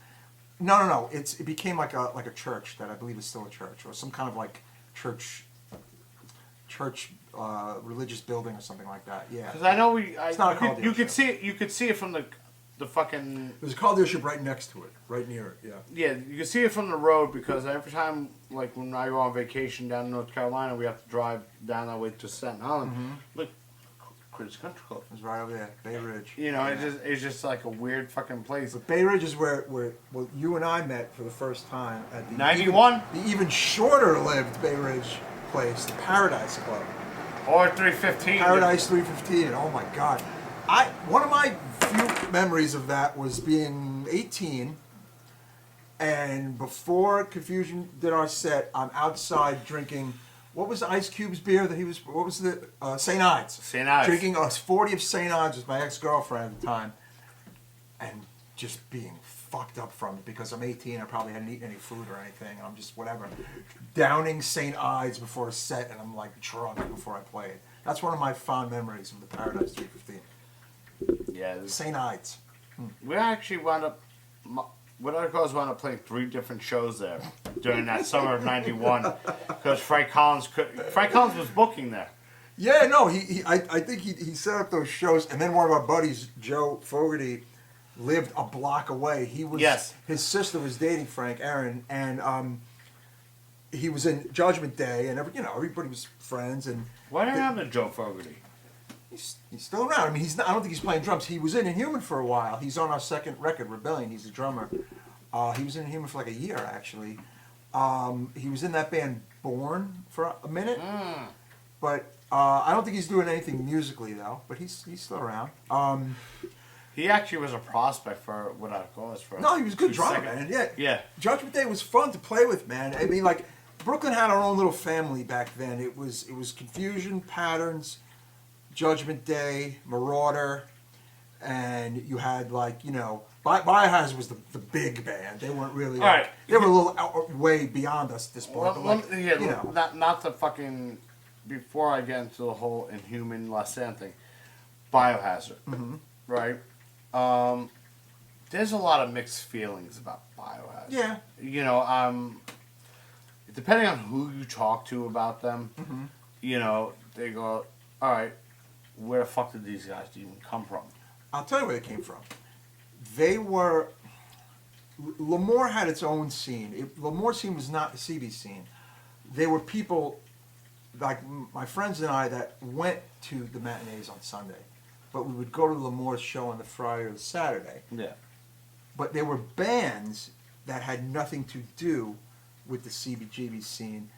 No. It became like a church that I believe is still a church, or some kind of like church religious building or something like that. Yeah. Because I know It's not a car you could dealership. see it. You could see it from the fucking. There's a car dealership right next to it, right near it. Yeah. Yeah, you can see it from the road because every time, like when I go on vacation down in North Carolina, we have to drive down that way to Staten Island. Look, Crazy Country Club. It was right over there, Bay Ridge. It's just like a weird fucking place. But Bay Ridge is where you and I met for the first time at the 91? the even shorter lived Bay Ridge place, the Paradise Club. Or 315. Paradise 315. Oh my God! One of my few memories of that was being 18, and before Confusion did our set, I'm outside drinking. What was Ice Cube's beer that he was? What was the St. Ides? St. Ides. Drinking a 40 of St. Ides with my ex-girlfriend at the time, and just being fucked up from it because I'm 18. I probably hadn't eaten any food or anything. And I'm just whatever, downing St. Ides before a set, and I'm like drunk before I play it. That's one of my fond memories of the Paradise 315. Yeah. St. Ides. We actually wound up. Without a Cause wound up playing 3 different shows there during that summer of '91 because Frank Collins was booking there. Yeah, no, I think he set up those shows, and then one of our buddies, Joe Fogarty, lived a block away. His sister was dating Frank Aaron, and he was in Judgment Day, and everybody was friends. And What happened to Joe Fogarty? he's still around. I mean, I don't think he's playing drums. He was in Inhuman for a while. He's on our second record, Rebellion. He's a drummer. He was in Inhuman for like a year, actually. He was in that band Born for a minute, but I don't think he's doing anything musically though. But he's still around. He actually was a prospect for Without a Cause. No, he was a good drummer, man. Yeah. Yeah. Judgment Day was fun to play with, man. I mean, like, Brooklyn had our own little family back then. It was Confusion, Patterns, Judgment Day, Marauder, and you had like, you know, Biohazard was the big band. They weren't really like, Alright. they were a little way beyond us at this point. But like, you know. not the fucking, before I get into the whole Inhuman Last Stand thing, Biohazard, right? There's a lot of mixed feelings about Biohazard. Yeah. You know, depending on who you talk to about them, you know, they go, all right, where the fuck did these guys even come from? I'll tell you where they came from. They were... Lemoore had its own scene. Lemoore scene was not the CB scene. They were people, like my friends and I, that went to the matinees on Sunday. But we would go to Lemoore's show on the Friday or the Saturday. Yeah. But there were bands that had nothing to do with the CBGB scene.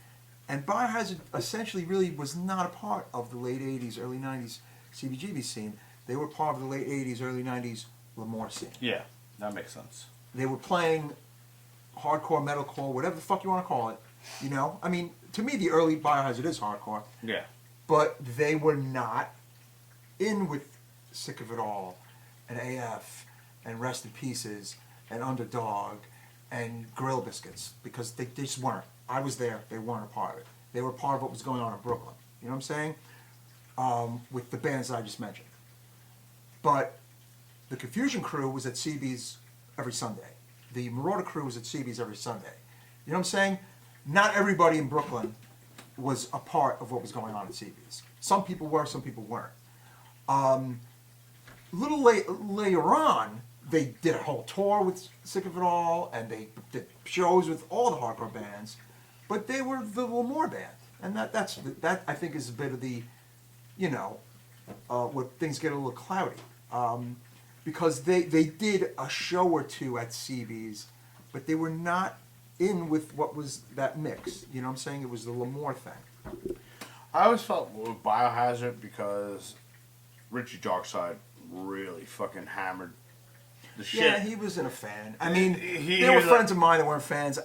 And Biohazard essentially really was not a part of the late 80s, early 90s CBGB scene. They were part of the late 80s, early 90s Lemoore scene. Yeah, that makes sense. They were playing hardcore, metalcore, whatever the fuck you want to call it. You know? I mean, to me, the early Biohazard is hardcore. Yeah. But they were not in with Sick of It All and AF and Rest in Pieces and Underdog and Grill Biscuits, because they just weren't. I was there. They weren't a part of it. They were part of what was going on in Brooklyn. You know what I'm saying? With the bands that I just mentioned. But the Confusion crew was at CB's every Sunday. The Marauder crew was at CB's every Sunday. You know what I'm saying? Not everybody in Brooklyn was a part of what was going on at CB's. Some people were, some people weren't. Later on, they did a whole tour with Sick of It All, and they did shows with all the hardcore bands, but they were the Lemoore band, and that I think is a bit of the, you know, where things get a little cloudy, because they did a show or two at CB's, but they were not in with what was that mix. You know what I'm saying? It was the Lemoore thing. I always felt with Biohazard because Richie Darkside really fucking hammered the shit. Yeah, he wasn't a fan. I mean, He there were was friends of mine that weren't fans.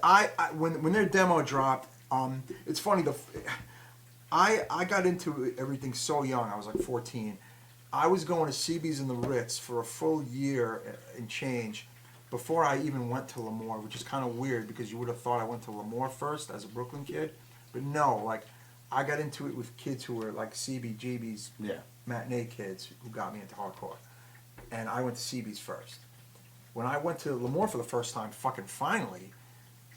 When their demo dropped, it's funny. I got into everything so young. I was like 14. I was going to CB's in the Ritz for a full year and change before I even went to Lemoore, which is kind of weird because you would have thought I went to Lemoore first as a Brooklyn kid, but no. Like, I got into it with kids who were like CBGB's matinee kids who got me into hardcore, and I went to CB's first. When I went to Lemoore for the first time, fucking finally,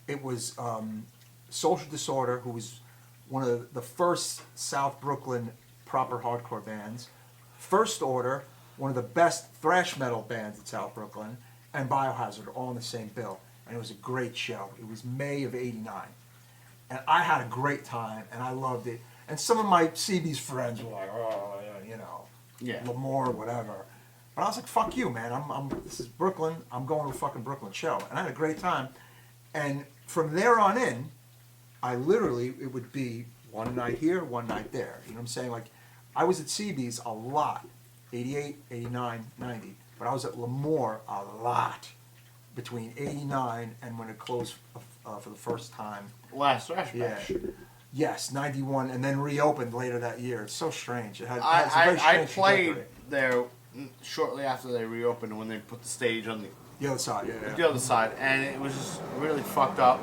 it was Social Disorder, who was one of the first South Brooklyn proper hardcore bands, First Order, one of the best thrash metal bands in South Brooklyn, and Biohazard, all in the same bill. And it was a great show. It was May of '89. And I had a great time, and I loved it. And some of my CB's friends were like, oh, you know, Lemoore, whatever. But I was like, fuck you, man. This is Brooklyn. I'm going to a fucking Brooklyn show. And I had a great time. And from there on in, it would be one night here, one night there. You know what I'm saying? Like, I was at CB's a lot, 88, 89, 90. But I was at Lemoore a lot between 89 and when it closed for the first time. Last Thrash Bash. Yes, 91, and then reopened later that year. It's so strange. I played there shortly after they reopened when they put the stage on the other side. The other side, and it was just really fucked up.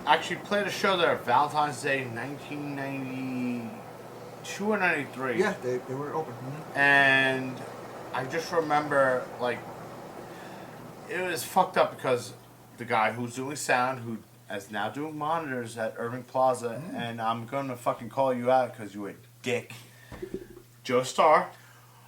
Actually played a show there, Valentine's Day, 1992 or 93. Yeah, they were open. Mm-hmm. And I just remember, like, it was fucked up because the guy who's doing sound, who is now doing monitors at Irving Plaza, and I'm gonna fucking call you out because you a dick, Joe Starr.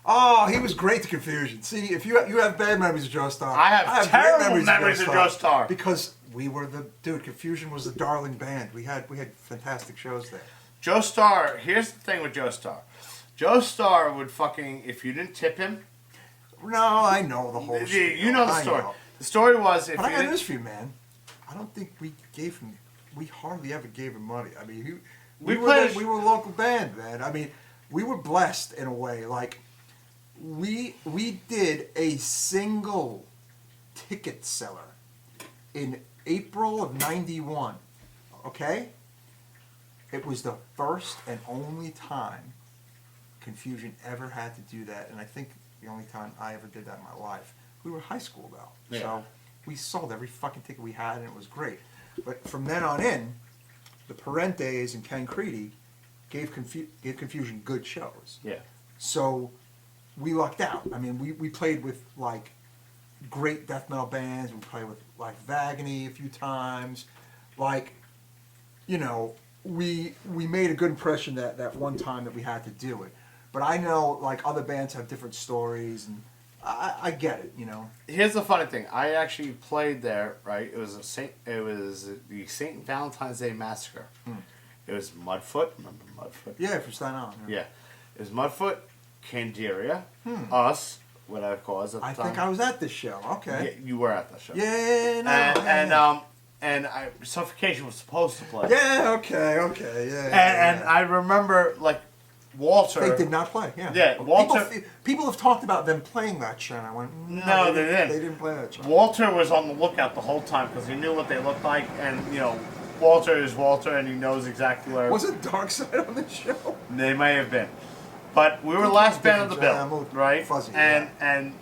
Oh, he was great to Confusion. See, if you have bad memories of Joe Starr, I have terrible memories of Joe Starr. Because we were Confusion was the darling band. We had fantastic shows there. Joe Starr, here's the thing with Joe Starr. Joe Starr would fucking, if you didn't tip him. No, I know the whole story. You know the story. The story was, if but I got news for you, man. I don't think we hardly ever gave him money. I mean, we were a local band, man. I mean, we were blessed in a way. Like, we did a single ticket seller in April of '91 okay? It was the first and only time Confusion ever had to do that, and I think the only time I ever did that in my life. We were high school, though. Yeah. So we sold every fucking ticket we had, and it was great. But from then on in, the Parentes and Ken Creedy gave Confusion good shows. Yeah. So we lucked out. I mean, we played with, like, great death metal bands. We played with, like, Vagony a few times. Like, you know, we made a good impression that one time that we had to do it. But I know, like, other bands have different stories, and I get it, you know. Here's the funny thing. I actually played there, right? It was the St. Valentine's Day Massacre. It was Mudfoot. Remember Mudfoot? Yeah, from Stein on. Yeah. It was Mudfoot, Candiria, us, what I call us at the I time. think I was at this show. Okay. Yeah, you were at the show. Yeah, And Suffocation was supposed to play. Yeah, okay, yeah. And I remember, like, Walter. They did not play, yeah. Yeah, Walter. People have talked about them playing that show, and I went, No, they didn't. They didn't play that show. Walter was on the lookout the whole time because he knew what they looked like, and, you know, Walter is Walter, and he knows exactly where. Was it Dark Side on the show? They may have been. But we were last band of the bill, right? Fuzzy, and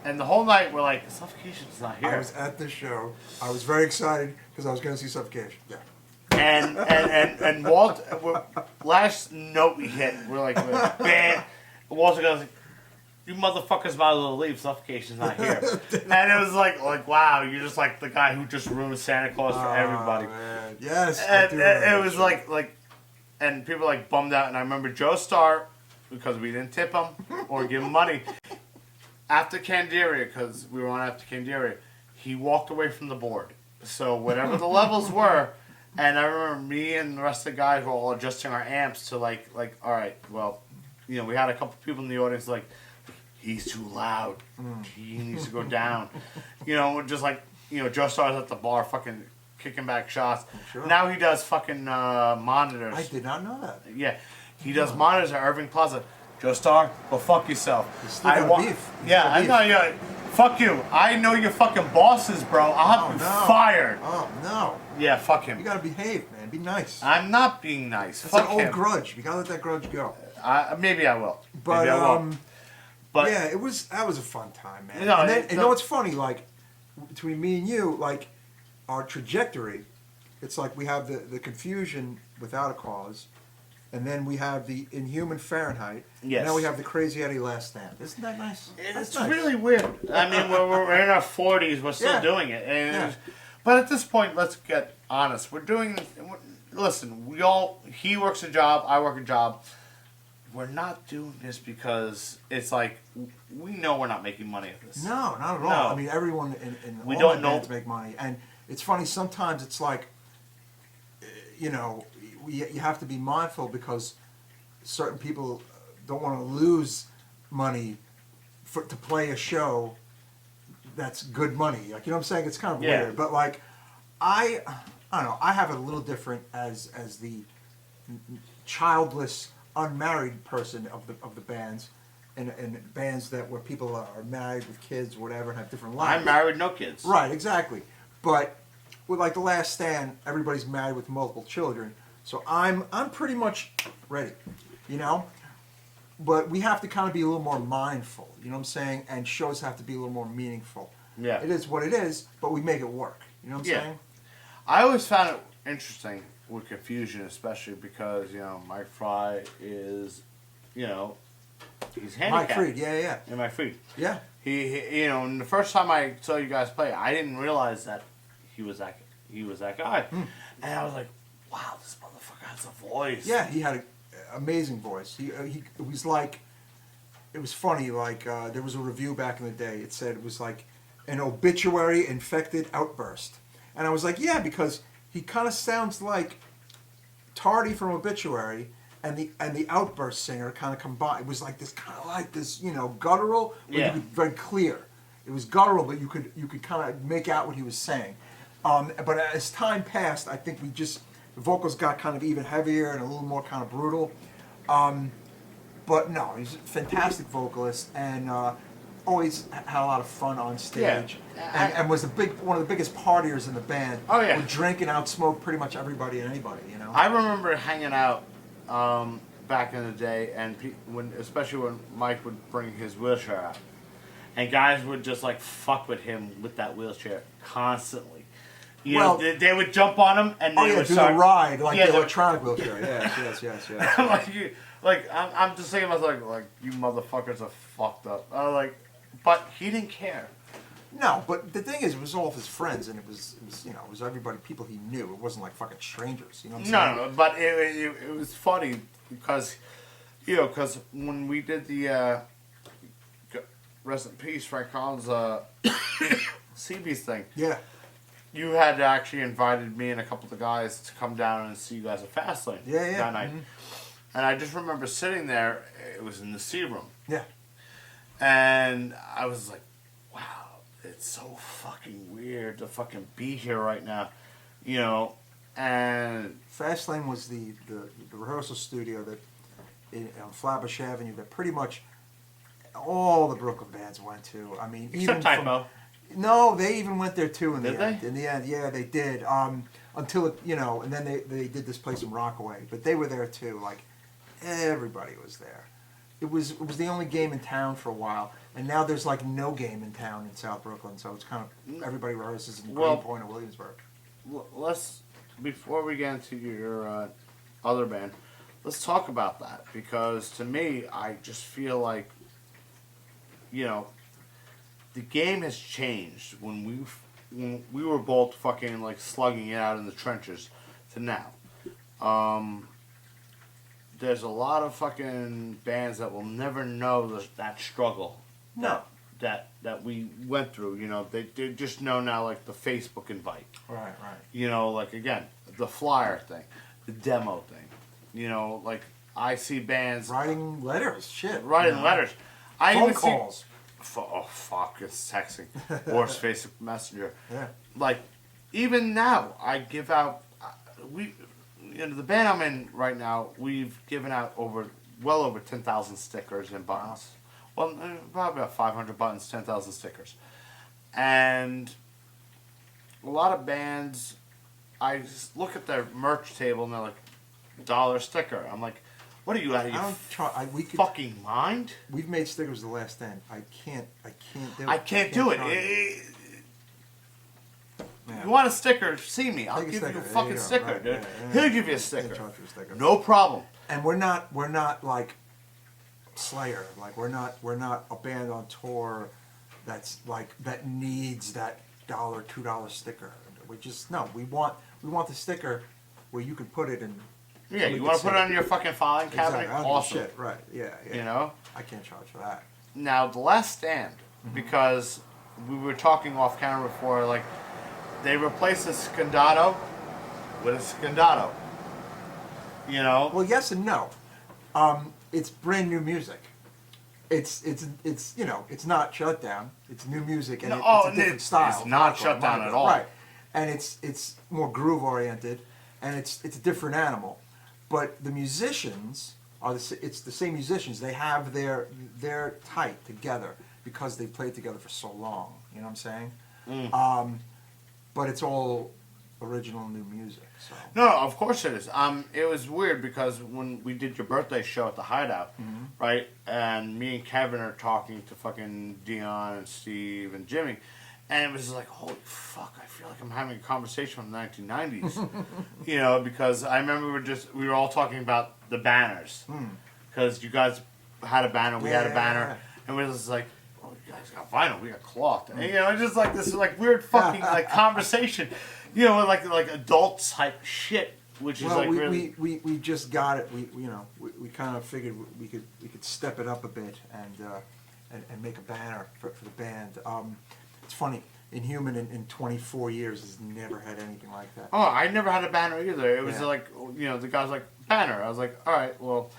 the whole night we're like, Suffocation's not here. I was at the show. I was very excited because I was going to see Suffocation. Yeah. And Walt, last note we hit, we're like, bam. Walter goes, you motherfuckers might as well leave. Suffocation's not here. And it was like, wow, you're just like the guy who just ruined Santa Claus for everybody. Man. Yes. And it was like, and people like bummed out. And I remember Joe Starr, because we didn't tip him or give him money, after Candiria, because we were on after Candiria, he walked away from the board. So whatever the levels were, and I remember me and the rest of the guys were all adjusting our amps to like, all right, well, you know, we had a couple people in the audience like, he's too loud. He needs to go down. You know, just like, you know, Joe Starr's at the bar fucking kicking back shots. Sure. Now he does fucking monitors. I did not know that. Yeah. He does monitors at Irving Plaza. Joe Starr, go fuck yourself. He's still got beef. Yeah, I know. Yeah. Fuck you. I know your fucking bosses, bro. I'll have you fired. Oh, no. Yeah, fuck him. You gotta behave, man. Be nice. I'm not being nice. That's fuck an old him. grudge. You gotta let that grudge go. Maybe I will. But, Maybe I won't. But yeah, that was a fun time, man. No, and then, you know what's funny? Like, between me and you, like, our trajectory, it's like we have the Confusion Without a Cause, and then we have the Inhuman Fahrenheit, yes. and now we have the Crazy Eddie Last Stand. Isn't that nice? It's really weird. I mean, we're in our 40s, we're still doing it. And but at this point, let's get honest. We're doing, listen, he works a job, I work a job. We're not doing this because it's like, we know we're not making money at this. No, not at all. No. I mean, everyone in we all don't my know bands make money. And it's funny, sometimes it's like, you know, you have to be mindful because certain people don't want to lose money to play a show that's good money. Like, you know what I'm saying? It's kind of weird. But like, I don't know, I have it a little different as the childless, unmarried person of the bands, and bands where people are married with kids or whatever and have different lives. I'm married, no kids. Right, exactly. But with like The Last Stand, everybody's married with multiple children, so I'm pretty much ready, you know. But we have to kind of be a little more mindful, you know what I'm saying? And shows have to be a little more meaningful. Yeah. It is what it is, but we make it work. You know what I'm saying? I always found it interesting with Confusion, especially because, you know, Mike Fry is, you know, he's handicapped. Mike Freed, yeah. And Mike Freed. Yeah. He you know, and the first time I saw you guys play, I didn't realize that he was that guy. And I was like, wow, this motherfucker has a voice. Yeah, he had an amazing voice. He was like, it was funny, like, there was a review back in the day. It said it was like an obituary infected outburst. And I was like, yeah, because he kind of sounds like Tardy from Obituary and the Outburst singer kind of combined. It was like this kind of like this, you know, guttural, but you could very clear. It was guttural, but you could kind of make out what he was saying. But as time passed, I think the vocals got kind of even heavier and a little more kind of brutal. But no, he's a fantastic vocalist, and always had a lot of fun on stage, Yeah. and was one of the biggest partiers in the band. Oh, yeah. Would drink and outsmoke pretty much everybody and anybody, you know. I remember hanging out back in the day, and especially when Mike would bring his wheelchair out, and guys would just like fuck with him with that wheelchair constantly. You know, they would jump on him, and they would do start the ride like the they- electronic wheelchair. Yes. I'm just thinking about like you motherfuckers are fucked up. But he didn't care. No, but the thing is, it was all of his friends, and it was everybody, people he knew. It wasn't like fucking strangers, you know what I'm saying? No, but it was funny because, because when we did the rest in peace Frank Collins CB's thing, Yeah. you had actually invited me and a couple of the guys to come down and see you guys at Fastlane that night. Mm-hmm. And I just remember sitting there. It was in the C room. Yeah. And I was like, wow, it's so fucking weird to fucking be here right now, and Fastlane was the rehearsal studio that on Flatbush Avenue that pretty much all the Brooklyn bands went to. I mean, except Typo. No, they even went there too in the end. Did In the end, yeah, they did. Until and then they did this place in Rockaway, but they were there too. Like everybody was there. It was the only game in town for a while, and now there's like no game in town in South Brooklyn, so it's kind of everybody rehearses in Greenpoint or Williamsburg. Let's, before we get into your other band, let's talk about that, because to me, I just feel like, the game has changed when we were both fucking like slugging it out in the trenches to now. There's a lot of fucking bands that will never know that struggle. No. That we went through. They just know now, like the Facebook invite. Right. Like again, the flyer thing, the demo thing. Like I see bands Writing letters, shit. writing letters. I Phone even calls. Oh fuck! It's texting. Worst Facebook Messenger. Yeah. Like even now, I give out. The band I'm in right now, we've given out well over 10,000 stickers and buttons. Well, probably about 500 buttons, 10,000 stickers, and a lot of bands. I just look at their merch table and they're like, $1 sticker. I'm like, what are you out of your fucking mind? We've made stickers the last end. I can't do it. I can't do it. You want a sticker? See me. I'll give you a fucking sticker, right, dude. yeah. He'll give you a sticker. Charge you a sticker. No problem. And we're not like Slayer. Like we're not a band on tour that's like that needs that $2 sticker. We want the sticker where you can put it in. Yeah, you want to put it on your fucking filing cabinet? Exactly. Awesome. Shit, right. Yeah. I can't charge for that. Now, The Last Stand, because we were talking off camera before, like, they replaced a Scondotto with a Scondotto. Well, yes and no. It's brand new music. It's it's not shut down. It's new music and it's a different style. It's not shut down at all. Right. And it's more groove oriented, and it's a different animal. But the musicians it's the same musicians. They have they're tight together because they played together for so long. You know what I'm saying? But it's all original new music. So. No, of course it is. It was weird because when we did your birthday show at the Hideout, right, and me and Kevin are talking to fucking Dion and Steve and Jimmy, and it was like, holy fuck, I feel like I'm having a conversation from the 1990s. Because I remember we were all talking about the banners. Because you guys had a banner, we had a banner, and we were just like, oh, you guys got vinyl, we got cloth. And, it's just like this like weird fucking like conversation, like adult type shit, which is like really... We just got it. We kind of figured we could step it up a bit and make a banner for the band. It's funny, Inhuman in 24 years has never had anything like that. Oh, I never had a banner either. It was like, the guy's like, banner. I was like, all right, well,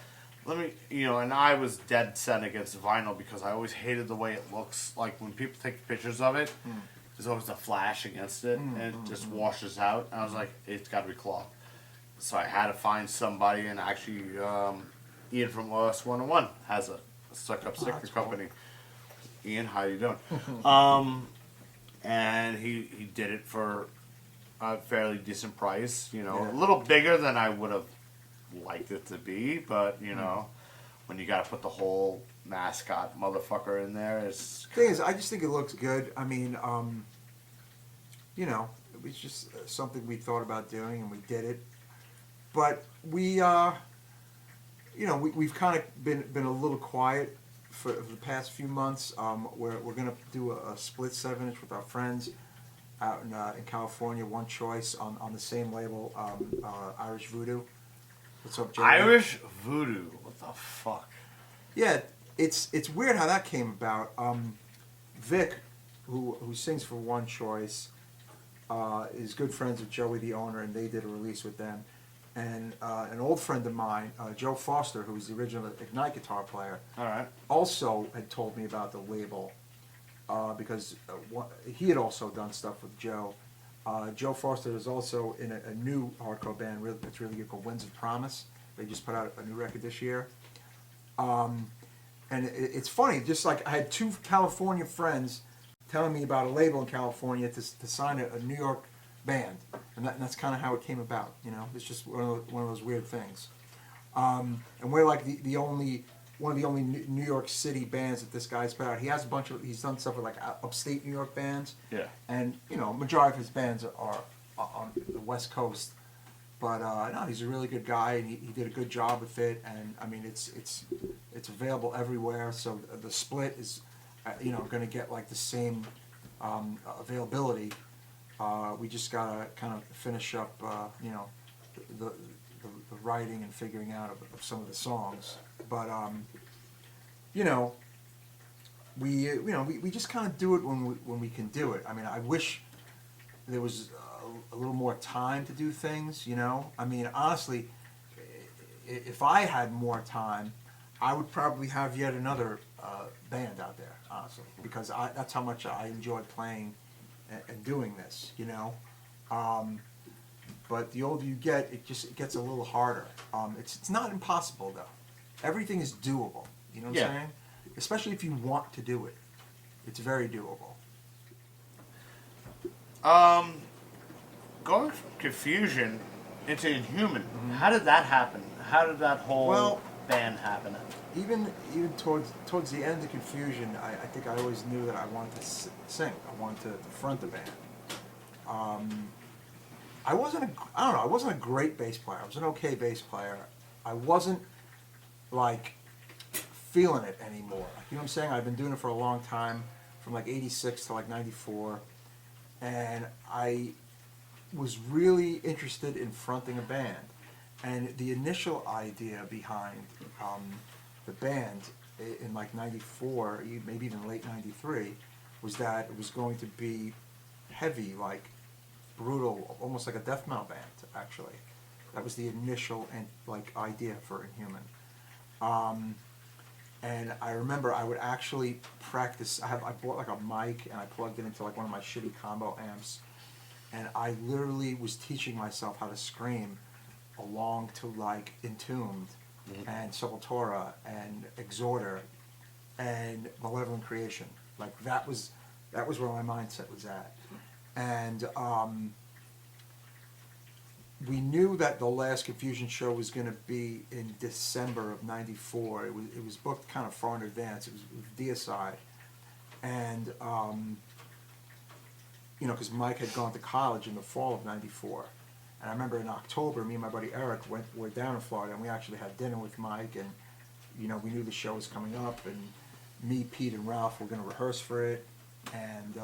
let me, and I was dead set against vinyl because I always hated the way it looks. Like when people take pictures of it, there's always a flash against it, and it just washes out. And I was like, it's got to be cloth. So I had to find somebody, and actually, Ian from OS 101 has a stuck-up sticker company. Ian, how you doing? And he did it for a fairly decent price. You know, Yeah. a little bigger than I would have liked it to be, but you know, when you got to put the whole mascot motherfucker in there, it's Thing is, I just think it looks good. I mean, you know, it was just something we thought about doing, and we did it. But we, you know, we've kind of been a little quiet for the past few months. We're gonna do a split 7-inch with our friends out in California, One Choice on the same label, Irish Voodoo. What's up, Jerry? Irish Voodoo. What the fuck? Yeah, it's weird how that came about. Vic, who sings for One Choice, is good friends with Joey, the owner, and they did a release with them. And an old friend of mine, Joe Foster, who was the original Ignite guitar player, All right. also had told me about the label because he had also done stuff with Joe. Joe Foster is also in a new hardcore band that's really good called Winds of Promise. They just put out a new record this year. And it's funny, just like I had 2 California friends telling me about a label in California to sign a New York band. And that's kind of how it came about, you know. It's just one of those weird things. And we're like one of the only New York City bands that this guy's put out. He has he's done stuff with like upstate New York bands. Yeah. And, you know, majority of his bands are on the West Coast. But no, he's a really good guy, and he did a good job with it. And I mean, it's available everywhere. So the split is, you know, going to get like the same availability. We just gotta kind of finish up, you know, the writing and figuring out of some of the songs. But you know, we just kind of do it when we can do it. I mean, I wish there was a little more time to do things. You know, I mean, honestly, if I had more time, I would probably have yet another band out there. Honestly, because that's how much I enjoy playing and doing this. You know. But the older you get, it gets a little harder. It's not impossible though. Everything is doable. You know what I'm saying? Especially if you want to do it, it's very doable. Going from Confusion into Inhuman, how did that happen? How did that whole band happen? Even towards the end of Confusion, I think I always knew that I wanted to sing. I wanted to front the band. I wasn't a great bass player. I was an okay bass player. I wasn't like feeling it anymore. You know what I'm saying? I've been doing it for a long time, from like '86 to like '94, and I was really interested in fronting a band. And the initial idea behind the band in like '94, maybe even late '93, was that it was going to be heavy, like brutal, almost like a death metal band. Actually, that was the initial idea for Inhuman. And I remember I would actually practice. I bought like a mic and I plugged it into like one of my shitty combo amps, and I literally was teaching myself how to scream along to like Entombed and Sepultura and Exhorter and Malevolent Creation. Like that was where my mindset was at. And we knew that the last Confusion show was going to be in December of '94. It was booked kind of far in advance. It was DSI, and you know, because Mike had gone to college in the fall of '94, and I remember in October, me and my buddy Eric were down in Florida, and we actually had dinner with Mike, and you know, we knew the show was coming up, and me, Pete, and Ralph were going to rehearse for it, and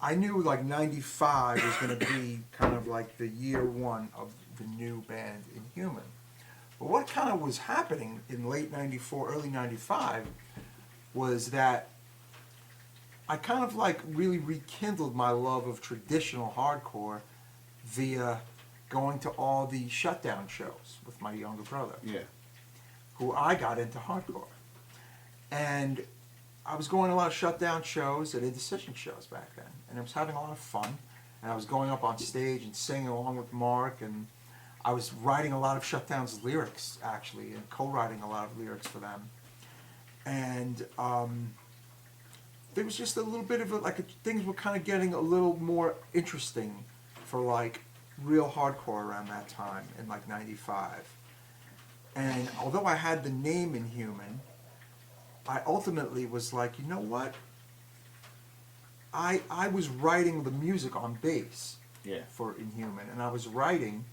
I knew like '95 was going to be kind of like the year one of the new band Inhuman. But what kind of was happening in late '94, early '95 was that I kind of like really rekindled my love of traditional hardcore via going to all the shutdown shows with my younger brother. Yeah. Who I got into hardcore. And I was going to a lot of shutdown shows and indecision shows back then, and I was having a lot of fun. And I was going up on stage and singing along with Mark, and I was writing a lot of Shutdown's lyrics actually, and co-writing a lot of lyrics for them. And there was just a little bit of things were kind of getting a little more interesting for like real hardcore around that time in like '95. And although I had the name Inhuman, I ultimately was like, you know what? I was writing the music on bass for Inhuman, and I was writing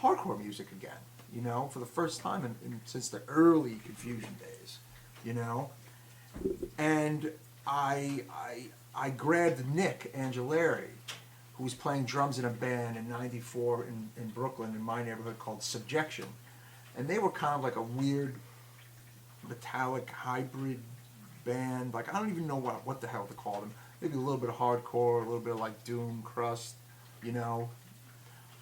hardcore music again, you know, for the first time since the early Confusion days, you know. And I grabbed Nick Angelari, who was playing drums in a band in '94 in Brooklyn, in my neighborhood, called Subjection. And they were kind of like a weird metallic hybrid band. Like, I don't even know what the hell to call them. Maybe a little bit of hardcore, a little bit of like doom crust, you know.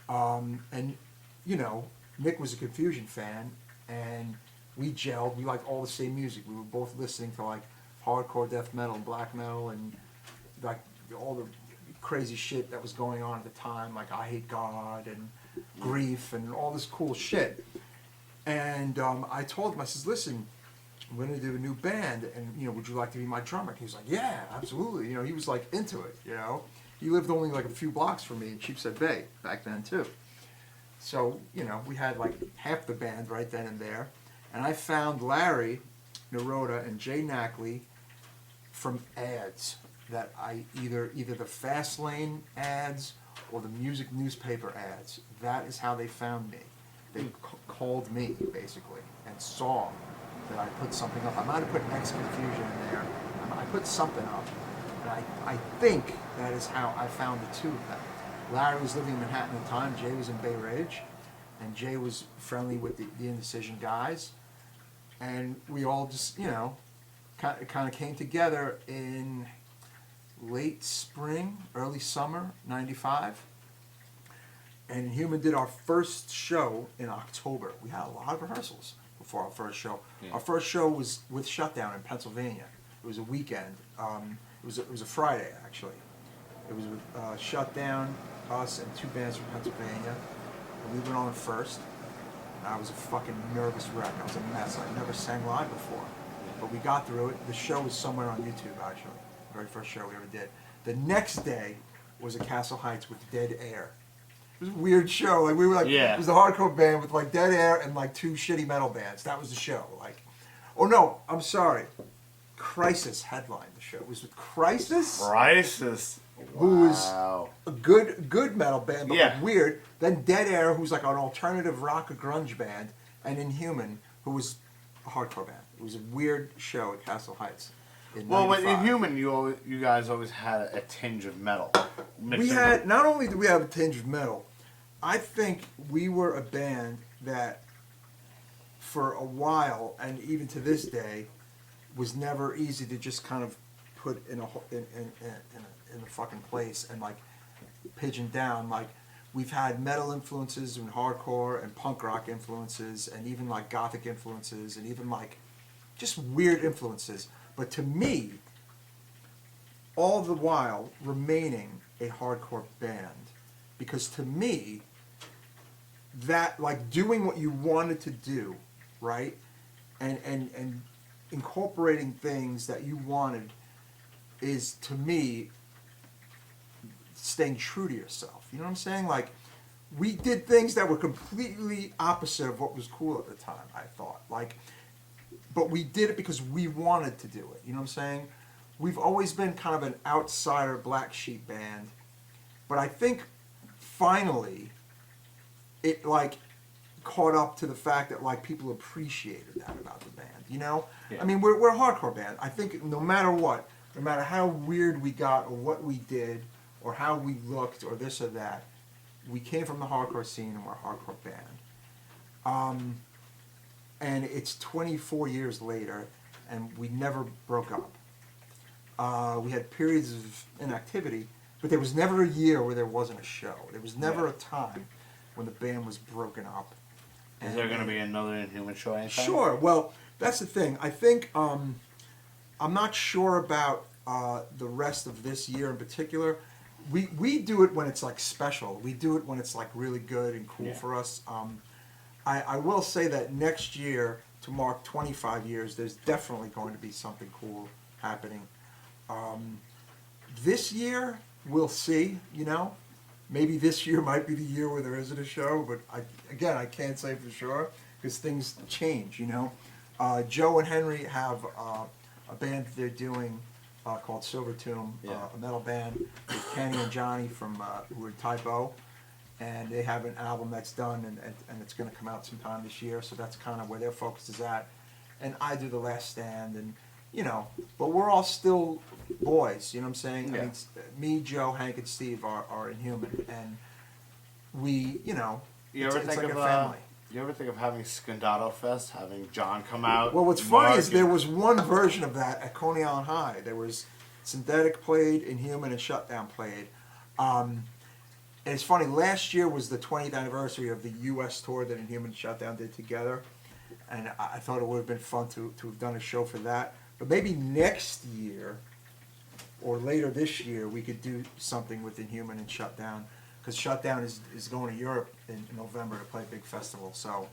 And, you know, Nick was a Confusion fan, and we gelled. We liked all the same music. We were both listening to like hardcore death metal and black metal and like all the crazy shit that was going on at the time, like I Hate God and Grief and all this cool shit. And I told him, I says, listen, I'm going to do a new band, and, you know, would you like to be my drummer? And he was like, yeah, absolutely. You know, he was like into it, you know. He lived only like a few blocks from me in Sheepshead Bay back then too. So, you know, we had like half the band right then and there. And I found Larry Naroda and Jay Knackley from ads that I either the Fast Lane ads or the music newspaper ads. That is how they found me. They called me basically and saw that I put something up. I might have put X Confusion in there. I put something up, and I think that is how I found the two of them. Larry was living in Manhattan at the time. Jay was in Bay Ridge, and Jay was friendly with the Indecision guys, and we all just, you know, kind of came together in late spring, early summer '95. And Inhuman did our first show in October. We had a lot of rehearsals before our first show. Yeah. Our first show was with Shutdown in Pennsylvania. It was a weekend. It was a Friday, actually. It was with Shutdown, us, and two bands from Pennsylvania. And we went on first. And I was a fucking nervous wreck. I was a mess. I never sang live before. But we got through it. The show was somewhere on YouTube, actually. The very first show we ever did. The next day was at Castle Heights with Dead Air. It was a weird show. Like, we were like, It was a hardcore band with like Dead Air and like two shitty metal bands. That was the show. Like, oh no, I'm sorry. Crisis headlined the show. It was with Crisis. Crisis. Who was a good metal band, but like weird. Then Dead Air, who's like an alternative rock or grunge band, and Inhuman, who was a hardcore band. It was a weird show at Castle Heights. Well, with Inhuman, you guys always had a tinge of metal. We had, not only did we have a tinge of metal, I think we were a band that, for a while, and even to this day, was never easy to just kind of put in a fucking place and like pigeon down. Like, we've had metal influences and hardcore and punk rock influences and even like gothic influences and even like just weird influences. But to me, all the while remaining a hardcore band, because to me, that, like, doing what you wanted to do, right, and incorporating things that you wanted is, to me, staying true to yourself. You know what I'm saying? Like, we did things that were completely opposite of what was cool at the time, I thought. Like, but we did it because we wanted to do it. You know what I'm saying? We've always been kind of an outsider black sheep band. But I think finally it like caught up to the fact that like people appreciated that about the band. You know? Yeah. I mean, we're a hardcore band. I think no matter what, no matter how weird we got or what we did or how we looked or this or that, we came from the hardcore scene and we're a hardcore band. And it's 24 years later, and we never broke up. We had periods of inactivity, but there was never a year where there wasn't a show. There was never a time when the band was broken up. Is there going to be another Inhuman show anytime? Sure. Well, that's the thing. I think I'm not sure about the rest of this year in particular. We do it when it's like special. We do it when it's like really good and cool for us. I will say that next year, to mark 25 years, there's definitely going to be something cool happening. This year, we'll see, you know. Maybe this year might be the year where there isn't a show, but I can't say for sure because things change, you know. Joe and Henry have a band that they're doing called Silver Tomb, a metal band with Kenny and Johnny from who are Typo, and they have an album that's done and it's going to come out sometime this year. So that's kind of where their focus is at. And I do The Last Stand, and you know, but we're all still boys. You know what I'm saying? Yeah. I mean, me, Joe, Hank, and Steve are Inhuman, and we, you know, You it's ever think like of a family. You ever think of having Scondotto Fest, having John come out? Well, what's funny is there was one version of that at Coney Island High. There was Synthetic played, Inhuman, and Shutdown played. And it's funny, last year was the 20th anniversary of the U.S. tour that Inhuman and Shutdown did together. And I thought it would have been fun to have done a show for that. But maybe next year, or later this year, we could do something with Inhuman and Shutdown. Because Shutdown is going to Europe in November to play a big festival. So,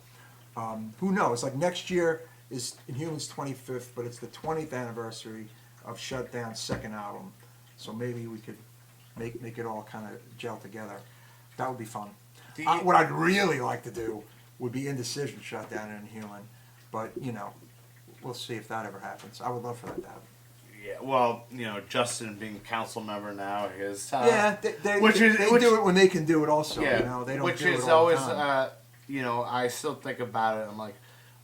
who knows? Like next year is Inhuman's 25th, but it's the 20th anniversary of Shutdown's second album. So maybe we could make it all kind of gel together. That would be fun. What I'd really like to do would be Indecision, Shutdown, and Inhuman. But, you know, we'll see if that ever happens. I would love for that to happen. Yeah, well, you know, Justin being council member now, his yeah, they do it when they can do it. Also, yeah, you know, they don't which do it is all always, the time. you know, I still think about it. I'm like,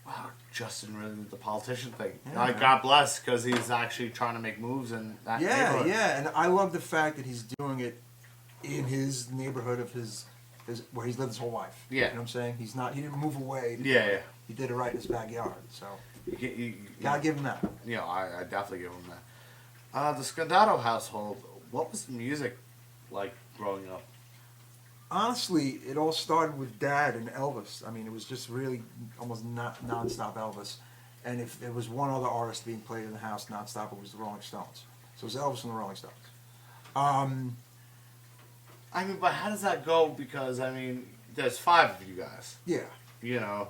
wow, Justin really did the politician thing. Yeah, Like, man. God bless, because he's actually trying to make moves in that neighborhood. Yeah, and I love the fact that he's doing it in his neighborhood of his where he's lived his whole life. Yeah. You know what I'm saying? He didn't move away. Yeah. He did it right in his backyard. So You gotta give him that. You know, I definitely give him that. The Scondotto household, what was the music like growing up? Honestly, it all started with Dad and Elvis. I mean, it was just really almost non-stop Elvis. And if there was one other artist being played in the house non-stop, it was the Rolling Stones. So it was Elvis and the Rolling Stones. I mean, but how does that go? Because, I mean, there's 5 of you guys. Yeah. You know,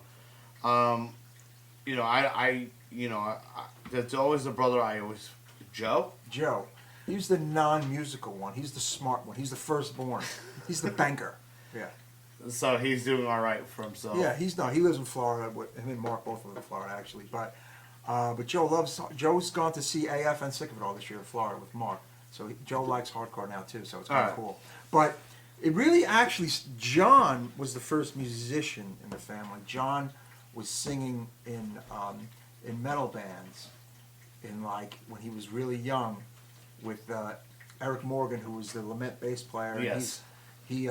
there's always the brother Joe? Joe. He's the non-musical one. He's the smart one. He's the firstborn. He's the banker. Yeah. So he's doing all right for himself. Yeah, he lives in Florida. Him and Mark both live in Florida, actually. But Joe's gone to see AF and Sick of It All this year in Florida with Mark. So Joe likes hardcore now too, so it's kind of cool. But it really actually, John was the first musician in the family. John was singing in metal bands when he was really young with Eric Morgan, who was the Lament bass player. Yes. He's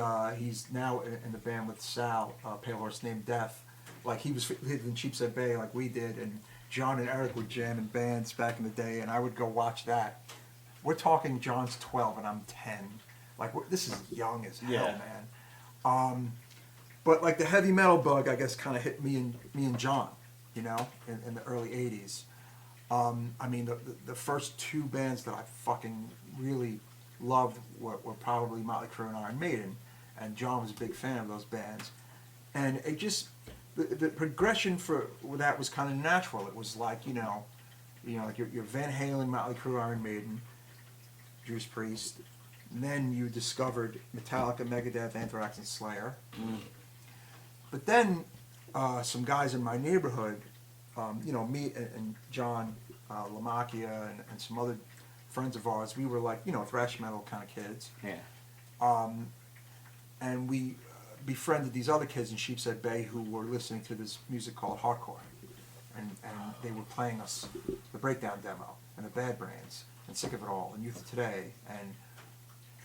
now in the band with Sal, Pale Horse Named Death. Like he lived in Sheepshead Bay like we did, and John and Eric would jam in bands back in the day, and I would go watch that. We're talking John's 12 and I'm 10. Like this is young as hell, man. But like the heavy metal bug, I guess, kind of hit me and John, you know, in the early '80s. I mean, the first 2 bands that I fucking really loved were probably Motley Crue and Iron Maiden, and John was a big fan of those bands. And it just the progression for that was kind of natural. It was like like your Van Halen, Motley Crue, Iron Maiden, Judas Priest. And then you discovered Metallica, Megadeth, Anthrax, and Slayer. But then some guys in my neighborhood, me and John Lamacchia and some other friends of ours, we were like, thrash metal kind of kids. Yeah. And we befriended these other kids in Sheepshead Bay who were listening to this music called hardcore. And they were playing us the Breakdown Demo and the Bad Brains and Sick of It All and Youth of Today and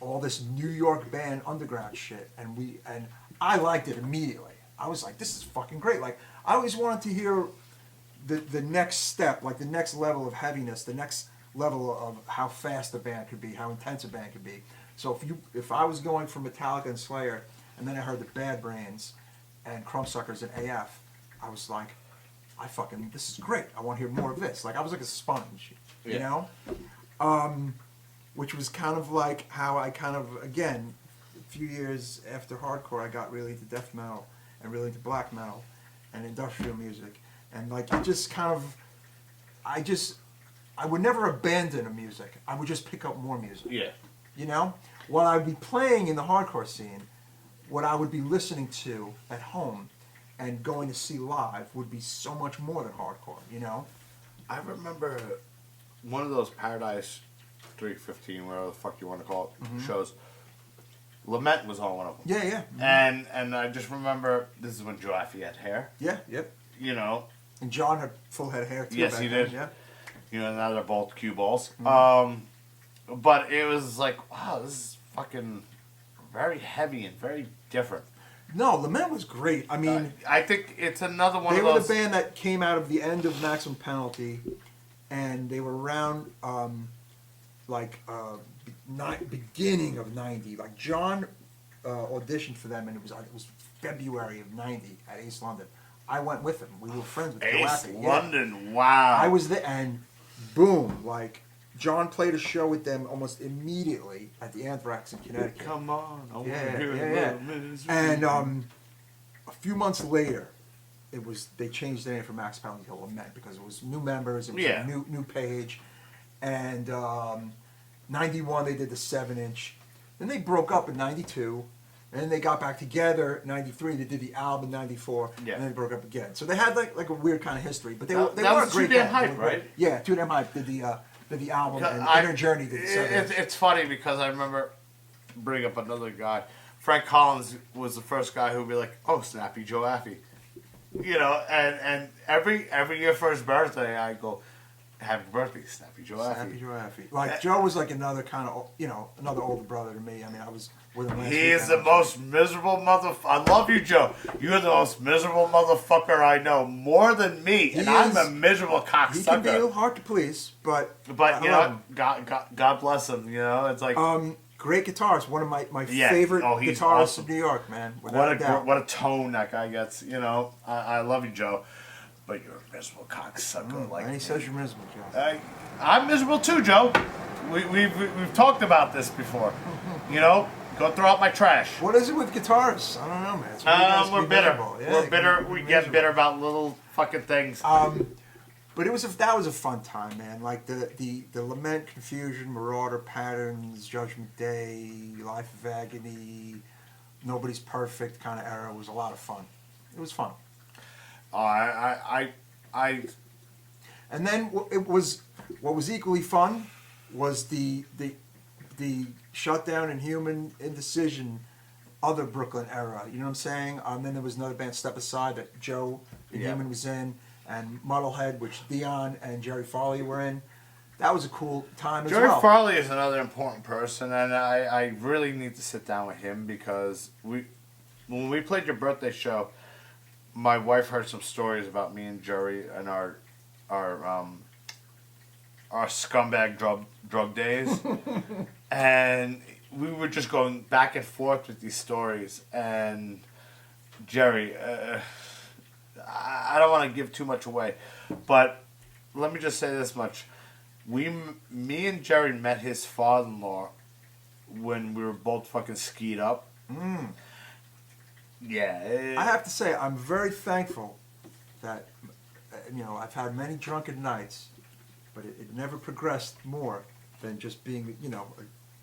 all this New York band underground shit. And I liked it immediately. I was like, this is fucking great. Like, I always wanted to hear the next step, like the next level of heaviness, the next level of how fast a band could be, how intense a band could be. So if I was going from Metallica and Slayer, and then I heard the Bad Brains and Crumbsuckers and AF, I was like, this is great. I want to hear more of this. Like, I was like a sponge, you know? Which was kind of like how I again, a few years after hardcore, I got really into death metal and really into black metal and industrial music. And like, it just kind of, I would never abandon a music. I would just pick up more music. Yeah. You know, what I'd be playing in the hardcore scene, what I would be listening to at home, and going to see live would be so much more than hardcore. You know. I remember one of those Paradise 315, whatever the fuck you want to call it, shows. Lament was on one of them. Yeah, yeah. And I just remember this is when Joe Affey had hair. Yeah, yep. You know. And John had full head of hair too. Yes, back he then, did. Yeah. You know, now they're both cue balls. But it was like, wow, this is fucking very heavy and very different. No, Lament was great. I mean, I think it's another one they of were those. the band that came out of the end of Maximum Penalty, and they were around beginning of '90. Like John auditioned for them, and it was February of '90 at Ace London. I went with him. We were friends with Joe Ace Affey. London, wow. I was there, and boom, like John played a show with them almost immediately at the Anthrax in Connecticut. Come on, I wanna Yeah, hear yeah, a yeah. little misery. And a few months later, they changed the name from Max Penalty to Lament because it was new members, it was Yeah. a new page, and '91 they did the 7-inch. Then they broke up in '92. And then they got back together in '93. They did the album in '94, Yeah. and then they broke up again. So they had like a weird kind of history, but they That- were they that were was a great Too Damn band. They Hype, were great. right? Yeah, Too Damn Hype did the album, and Inner Journey did the 7-inch. It's funny because I remember bring up another guy. Frank Collins was the first guy who would be like, "Oh, Snappy Joe Affey," you know, and every year for his birthday, I go, "Happy birthday, Snappy Joe Affey." Happy Joe Affey. Like Joe was like another kind of another older brother to me. I mean, I was with him last He weekend. is the most miserable motherfucker. I love you, Joe. You're the most miserable motherfucker I know, more than me, and I'm a miserable He can be a cocksucker. little hard to please, but But you I know, love God bless him. You know, it's like him. Great guitarist. One of my Yeah. favorite Oh, he's guitarists awesome. of New York, man. Without a doubt. what a tone that guy gets. You know, I love you, Joe, but you're a miserable cocksucker. Like and he says you're miserable, Joe. I'm miserable too, Joe. We've talked about this before. You know, go throw out my trash. What is it with guitarists? I don't know, man. It's really nice to We're be bitter. miserable. Yeah, We're you bitter. can be We get miserable. bitter about little fucking things. But that was a fun time, man. Like the Lament, Confusion, Marauder, Patterns, Judgment Day, Life of Agony, Nobody's Perfect kind of era was a lot of fun. It was fun. I And then what was equally fun was the Shutdown and Human, Indecision, other Brooklyn era. You know what I'm saying? Then there was another band, Step Aside, that Joe and Yeah. Human was in, and Muddlehead, which Dion and Jerry Farley were in. That was a cool time as Jerry well. Farley is another important person, and I really need to sit down with him because when we played your birthday show, my wife heard some stories about me and Jerry and our scumbag drug days, and we were just going back and forth with these stories. And Jerry, I don't want to give too much away, but let me just say this much. Me and Jerry met his father-in-law when we were both fucking skied up. Yeah. I have to say, I'm very thankful that, I've had many drunken nights, but it never progressed more than just being,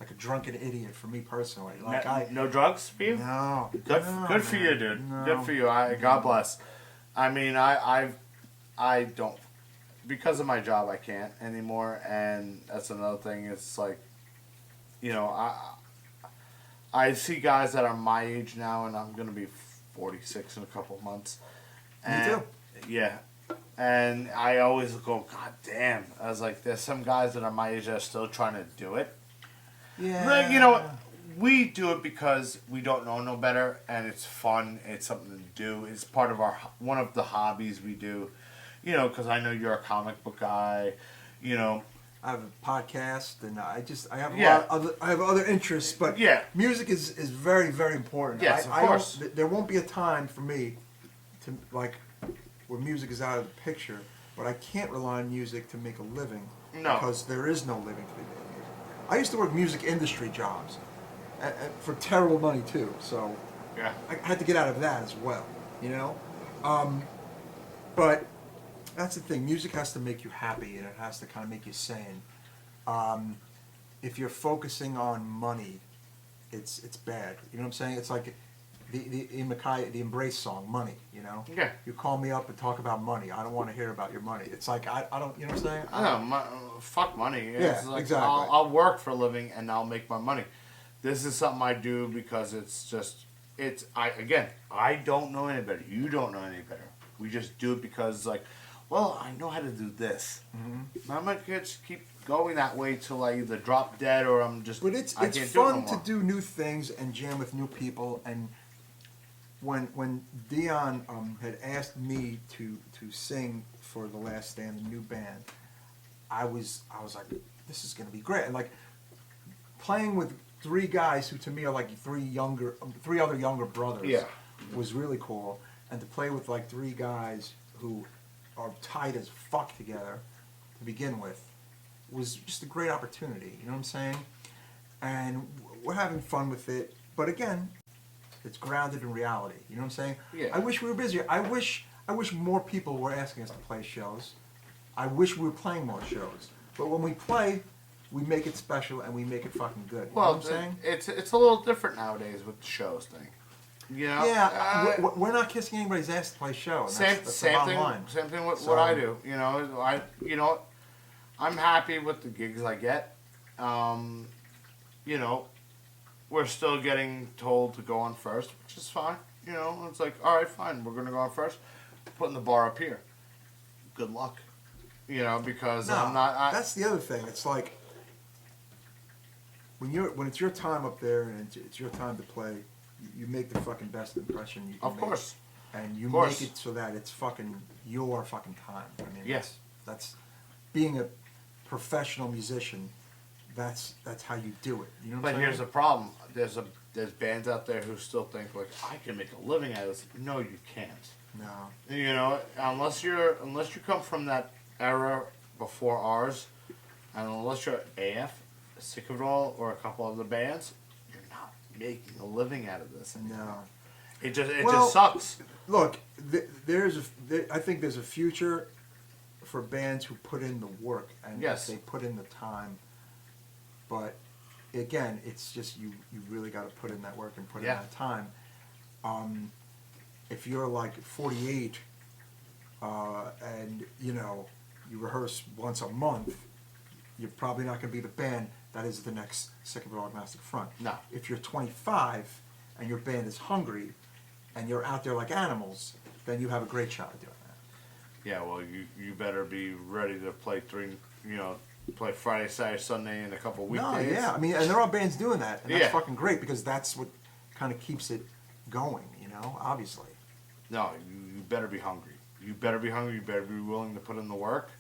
like a drunken idiot for me personally. Like no drugs for you? No. Good for you, dude. No. Good for you. God bless. I mean, I don't, because of my job, I can't anymore, and that's another thing. It's like, I see guys that are my age now, and I'm gonna be 46 in a couple of months. And, Me too. Yeah, and I always go, God damn! I was like, there's some guys that are my age that are still trying to do it. Yeah. Like, we do it because we don't know no better, and it's fun. It's something to do. It's part of one of the hobbies we do. Because I know you're a comic book guy. I have a podcast, and I have Yeah. I have other interests, but Yeah. music is very, very important. Yes, of course. There won't be a time for me to where music is out of the picture, but I can't rely on music to make a living. No. Because there is no living to be made in music. I used to work music industry jobs for terrible money too, so Yeah. I had to get out of that as well, But That's the thing. Music has to make you happy, and it has to kind of make you sane. If you're focusing on money, it's bad. You know what I'm saying? It's like the Embrace song, Money. You know? Yeah. You call me up and talk about money. I don't want to hear about your money. It's like I don't. You know what I'm saying? I know, fuck money. It's Yeah, like, exactly. I'll work for a living and I'll make my money. This is something I do because it's just, I don't know any better. You don't know any better. We just do it because, like, well, I know how to do this. Mm-hmm. I might just keep going that way till I either drop dead or I'm just. But it's fun to do new things and jam with new people. And when Dion had asked me to sing for The Last Stand, the new band, I was like, this is gonna be great. And like playing with three guys who to me are like three other younger brothers was really cool. And to play with like three guys who are tight as fuck together to begin with was just a great opportunity. You know what I'm saying? And we're having fun with it. But again, it's grounded in reality. You know what I'm saying? Yeah. I wish we were busier. I wish more people were asking us to play shows. I wish we were playing more shows. But when we play, we make it special and we make it fucking good. You know what I'm saying? It's a little different nowadays with the shows thing. You know? Yeah, we're not kissing anybody's ass to play show. And Same that's the bottom thing. line. Same thing with So- what I do. You know, I'm happy with the gigs I get. You know, we're still getting told to go on first, which is fine. You know, it's like, all right, fine, we're gonna go on first. Putting the bar up here. Good luck. You know, because No, I'm not. that's the other thing. It's like when it's your time up there and it's your time to play, you make the fucking best impression you can Of make. course. And you Of course. make it so that it's fucking your fucking time. I mean, Yes. that's being a professional musician. That's how you do it. You know what But I'm saying? here's the problem. There's bands out there who still think like I can make a living out of this. No, you can't. No. You know, unless you come from that era before ours, and unless you're AF, Sick of It All, or a couple other bands, you're not making a living out of this anymore. No. It just Well, sucks. Look, I think there's a future for bands who put in the work and Yes. they put in the time. But again, it's just you really got to put in that work and put in Yeah. that time. If you're like 48 and you rehearse once a month, you're probably not going to be the band that is the next Sick of It All Massacre front. No. If you're 25 and your band is hungry and you're out there like animals, then you have a great shot at doing that. Yeah, well, you better be ready to play play Friday, Saturday, Sunday, and a couple weekdays. No, yeah, I mean, and there are bands doing that, and that's Yeah. fucking great because that's what kind of keeps it going, obviously. No, you better be hungry. You better be hungry. You better be willing to put in the work,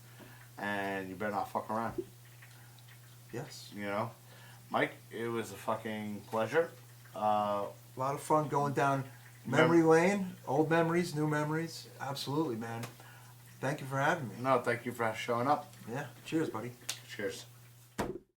and you better not fuck around. Yes. You know, Mike, it was a fucking pleasure. A lot of fun going down memory lane, old memories, new memories. Absolutely, man. Thank you for having me. No, thank you for showing up. Yeah, cheers, buddy. Cheers.